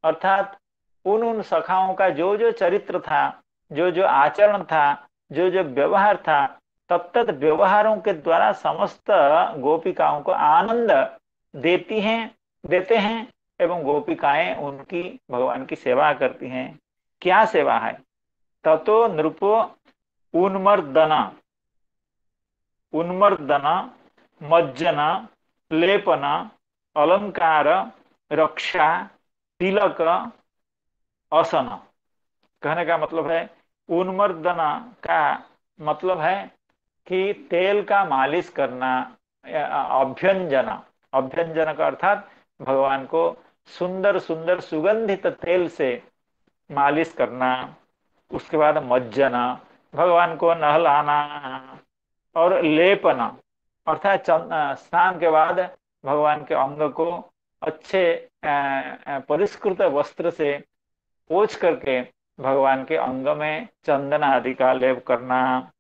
अर्थात उन सखाओं का जो जो चरित्र था, जो जो आचरण था, जो जो व्यवहार था, तत्त व्यवहारों के द्वारा समस्त गोपिकाओं को आनंद देते हैं एवं गोपिकाएं उनकी भगवान की सेवा करती हैं। क्या सेवा है, ततो नृपो उन्मर्दन मज्जन लेपन अलंकार रक्षा तिलक आसन। कहने का मतलब है उन्मर्दन का मतलब है कि तेल का मालिश करना, अभ्यंजन का अर्थात भगवान को सुंदर सुंदर सुगंधित तेल से मालिश करना। उसके बाद मज्जना, भगवान को नहलाना, और लेपना अर्थात स्नान के बाद भगवान के अंग को अच्छे परिष्कृत वस्त्र से पोंछ करके भगवान के अंग में चंदन आदि का लेप करना।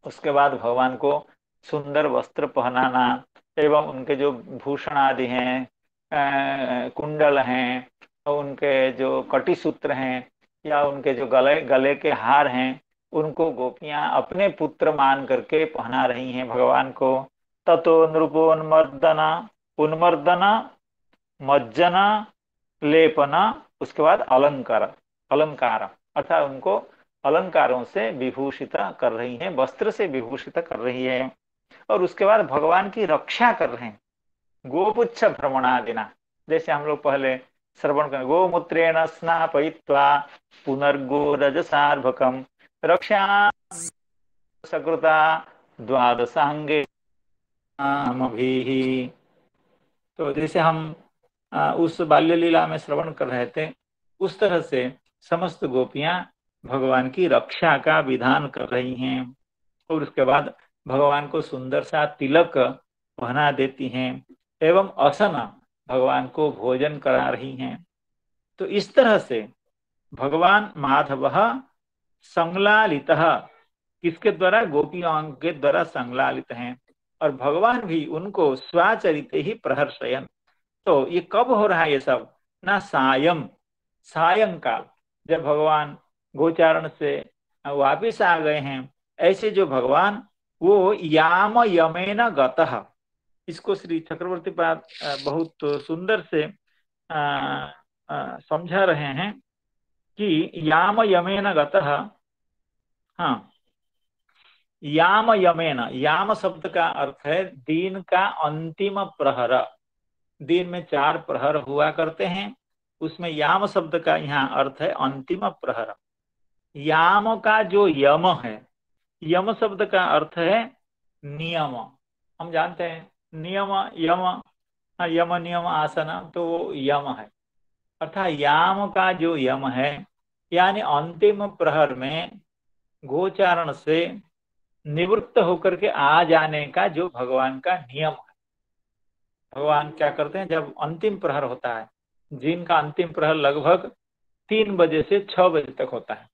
उसके बाद भगवान को सुंदर वस्त्र पहनाना एवं उनके जो भूषण आदि हैं, कुंडल हैं, और उनके जो कटी सूत्र हैं या उनके जो गले के हार हैं, उनको गोपियां अपने पुत्र मान करके पहना रही हैं भगवान को। ततो उन्मर्दना मज्जना लेपना, उसके बाद अलंकार अर्थात उनको अलंकारों से विभूषित कर रही हैं, वस्त्र से विभूषित कर रही है। और उसके बाद भगवान की रक्षा कर रहे हैं गोपुच्छ भ्रमणादिना, जैसे हम लोग पहले श्रवण करें, गोमूत्रेण स्नापयित्वा पुनर्गो रजसार्भकम रक्षा सकृता द्वादशांगे भी। तो जैसे हम उस बाल्य लीला में श्रवण कर रहे थे, उस तरह से समस्त गोपियां भगवान की रक्षा का विधान कर रही हैं। और उसके बाद भगवान को सुंदर सा तिलक पहना देती हैं एवं असना भगवान को भोजन करा रही हैं। तो इस तरह से भगवान माधव संलालितः, किसके द्वारा, गोपियों के द्वारा संलालित हैं। और भगवान भी उनको स्वाचरित ही प्रहर्षयन, तो ये कब हो रहा है ये सब? ना सायंकाल, जब भगवान गोचारण से वापिस आ गए हैं, ऐसे जो भगवान वो याम यमेन गतः, इसको श्री चक्रवर्ती पाद बहुत सुंदर से समझा रहे हैं कि याम यमेन गतः। हाँ, याम यमेन, याम शब्द का अर्थ है दिन का अंतिम प्रहर। दिन में 4 प्रहर हुआ करते हैं, उसमें याम शब्द का यहाँ अर्थ है अंतिम प्रहर। याम का जो यम है, यम शब्द का अर्थ है नियम। हम जानते हैं नियम, यम, यम नियम आसन, तो वो यम है। अर्थात याम का जो यम है, यानी अंतिम प्रहर में गोचारण से निवृत्त होकर के आ जाने का जो भगवान का नियम है। भगवान क्या करते हैं, जब अंतिम प्रहर होता है, दिन का अंतिम प्रहर लगभग 3 बजे से 6 बजे तक होता है,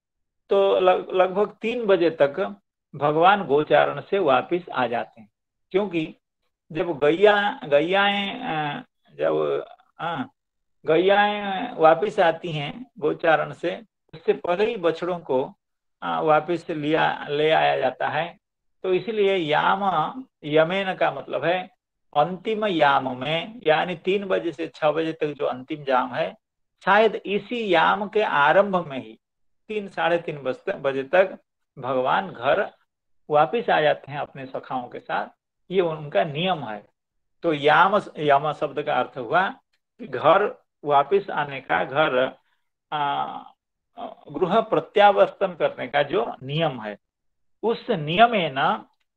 तो लगभग 3 बजे तक भगवान गोचारण से वापिस आ जाते हैं। क्योंकि जब गैयाएं वापिस आती हैं गोचारण से, उससे पहले ही बछड़ों को वापिस ले आया जाता है। तो इसलिए याम यमेन का मतलब है अंतिम याम में, यानी 3 बजे से 6 बजे तक जो अंतिम याम है, शायद इसी याम के आरंभ में ही 3 साढ़े 3 बजे तक भगवान घर वापिस आ जाते हैं अपने सखाओं के साथ। ये उनका नियम है। तो याम शब्द का अर्थ हुआ कि घर वापिस आने का, घर गृह प्रत्यावर्तन करने का जो नियम है, उस नियमेन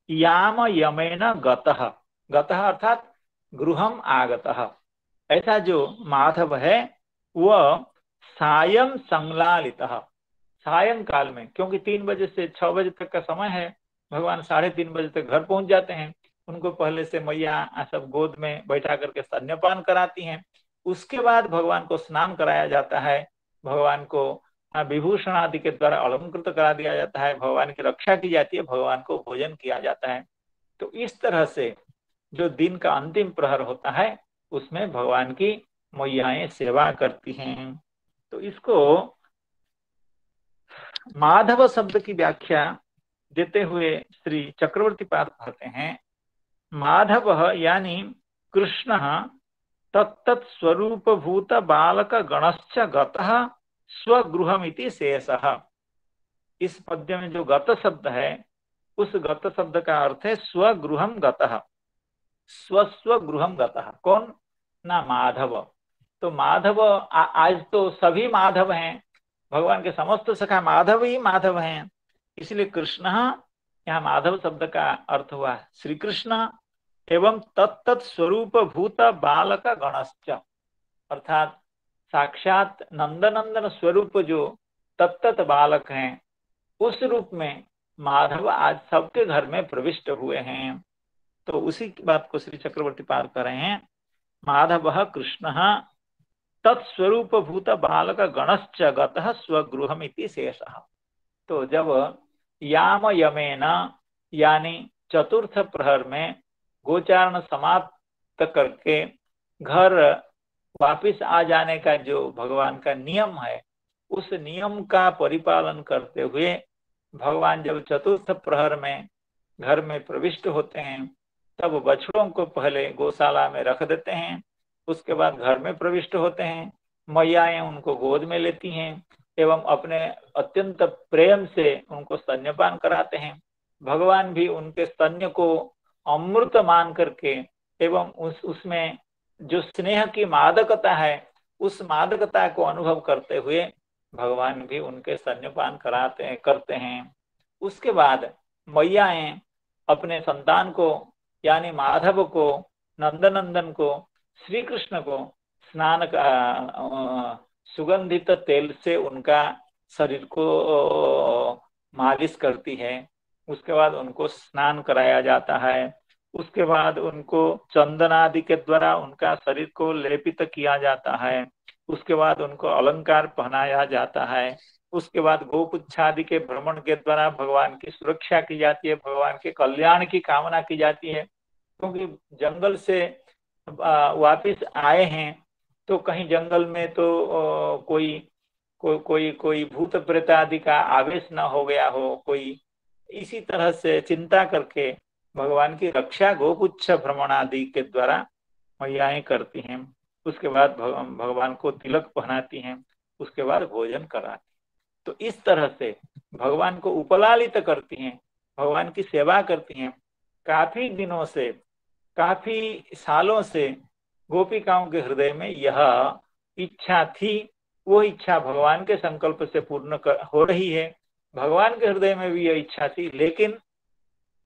याम यमेन गतः, गतः अर्थात गृहम आगतः, ऐसा जो माधव है वह सायं संलालितः, सायंकाल में, क्योंकि 3 बजे से 6 बजे तक का समय है, भगवान 3:30 बजे तक घर पहुंच जाते हैं। उनको पहले से मैया सब गोद में बैठा करके स्तन्यपान कराती हैं। उसके बाद भगवान को स्नान कराया जाता है, भगवान को विभूषण आदि के द्वारा अलंकृत करा दिया जाता है, भगवान की रक्षा की जाती है, भगवान को भोजन किया जाता है। तो इस तरह से जो दिन का अंतिम प्रहर होता है, उसमें भगवान की मैयाएं सेवा करती हैं। तो इसको माधव शब्द की व्याख्या देते हुए श्री चक्रवर्ती पाद कहते हैं, माधव यानी कृष्ण तत्त स्वरूप भूत बालक गणश्च गतः स्वगृहमिति शेषः। इस पद्य में जो गत शब्द है, उस गत शब्द का अर्थ है स्वगृहम गतः, स्वगृहम गतः। कौन? ना माधव। तो माधव आज तो सभी माधव हैं, भगवान के समस्त सखा माधव ही माधव हैं, इसलिए कृष्ण, यहाँ माधव शब्द का अर्थ हुआ श्री कृष्ण एवं तत्त स्वरूप भूत बालक गणश्च, अर्थात साक्षात नंदनंदन स्वरूप जो तत्त बालक हैं, उस रूप में माधव आज सबके घर में प्रविष्ट हुए हैं। तो उसी बात को श्री चक्रवर्ती पाद कर रहे हैं, माधव कृष्ण तत्स्वरूप भूत बालक गणश्च गतः स्वगृहमिति शेषः। तो जब याम यमेन यानी चतुर्थ प्रहर में गोचारण समाप्त करके घर वापिस आ जाने का जो भगवान का नियम है, उस नियम का परिपालन करते हुए भगवान जब चतुर्थ प्रहर में घर में प्रविष्ट होते हैं, तब बछड़ों को पहले गौशाला में रख देते हैं, उसके बाद घर में प्रविष्ट होते हैं, मैयाएं उनको गोद में लेती हैं एवं अपने अत्यंत प्रेम से उनको स्तन्यपान कराते हैं। भगवान भी उनके स्तन्य को अमृत मान करके एवं उसमें जो स्नेह की मादकता है, उस मादकता को अनुभव करते हुए भगवान भी उनके स्तन्यपान करते हैं। उसके बाद मैयाएं अपने संतान को यानी माधव को, नंदनंदन को, श्री कृष्ण को स्नान का सुगंधित तेल से उनका शरीर को मालिश करती है। उसके बाद उनको स्नान कराया जाता है। उसके बाद उनको चंदन आदि के द्वारा उनका शरीर को लेपित किया जाता है। उसके बाद उनको अलंकार पहनाया जाता है। उसके बाद गोपुच्छ आदि के भ्रमण के द्वारा भगवान की सुरक्षा की जाती है, भगवान के कल्याण की कामना की जाती है। क्योंकि जंगल से वापिस आए हैं तो कहीं जंगल में तो कोई भूत प्रेत आदि का आवेश न हो गया हो, कोई इसी तरह से चिंता करके भगवान की रक्षा गोपुच्छ भ्रमण आदि के द्वारा मैयाएं करती हैं। उसके बाद भगवान को तिलक पहनाती हैं, उसके बाद भोजन कराती। तो इस तरह से भगवान को उपलालित करती हैं, भगवान की सेवा करती हैं। काफी दिनों से, काफी सालों से गोपिकाओं के हृदय में यह इच्छा थी, वो इच्छा भगवान के संकल्प से पूर्ण हो रही है। भगवान के हृदय में भी यह इच्छा थी, लेकिन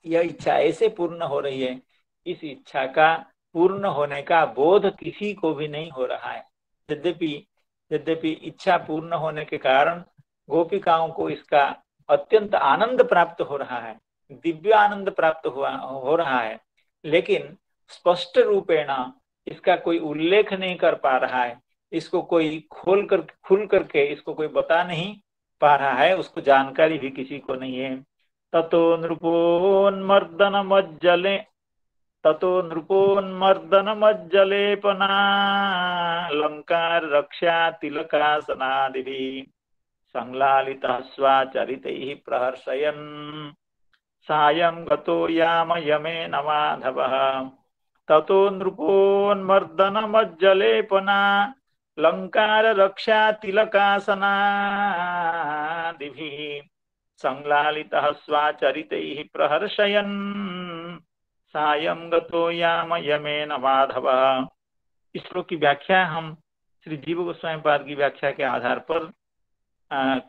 यह इच्छा ऐसे पूर्ण हो रही है, इस इच्छा का पूर्ण होने का बोध किसी को भी नहीं हो रहा है। यद्यपि इच्छा पूर्ण होने के कारण गोपिकाओं को इसका अत्यंत आनंद प्राप्त हो रहा है, दिव्य आनंद प्राप्त हो रहा है, लेकिन स्पष्ट रूपेण इसका कोई उल्लेख नहीं कर पा रहा है, इसको कोई खुल करके इसको कोई बता नहीं पा रहा है, उसको जानकारी भी किसी को नहीं है। ततो नृपोन्मर्दनमज्जलेपनालंकार रक्षा तिलकासनादिभिः संलालितः स्वाचरितैः प्रहर्षयन् सायं गतो यामयमेन माधवः। ततो नृपोन्मर्दनमज्जलेपनालंकार रक्षा तिलकासनादिभिः संलालितः स्वाचरितैः प्रहर्षयन् सायं गतो यामयमेन माधवः। इस श्लोक की व्याख्या हम श्री जीव गोस्वामी पाद की व्याख्या के आधार पर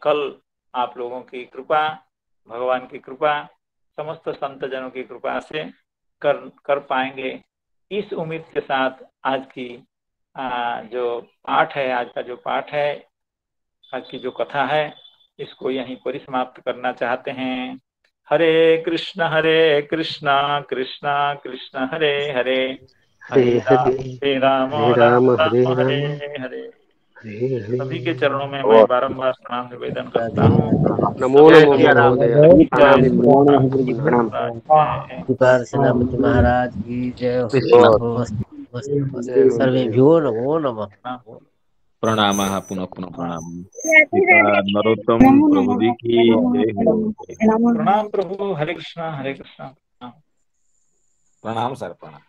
कल आप लोगों की कृपा, भगवान की कृपा, समस्त संत जनों की कृपा से कर पाएंगे। इस उम्मीद के साथ आज की जो पाठ है, आज का जो पाठ है, आज की जो कथा है, इसको यहीं परिसमाप्त करना चाहते हैं। हरे कृष्ण कृष्ण कृष्ण हरे हरे, हरे राम राम राम हरे हरे। सभी के चरणों में मैं बारंबार प्रणाम निवेदन करता हूँ। नमो नमो महोदय, प्रणाम। सेनापति महाराज की जय हो। सर्वेभ्यो नमो नमः। प्रणामः, पुनः पुनः प्रणाम। नरोत्तम प्रभु जी की जय हो। प्रणाम प्रभु। हरे कृष्णा। प्रणाम सर, प्रणाम।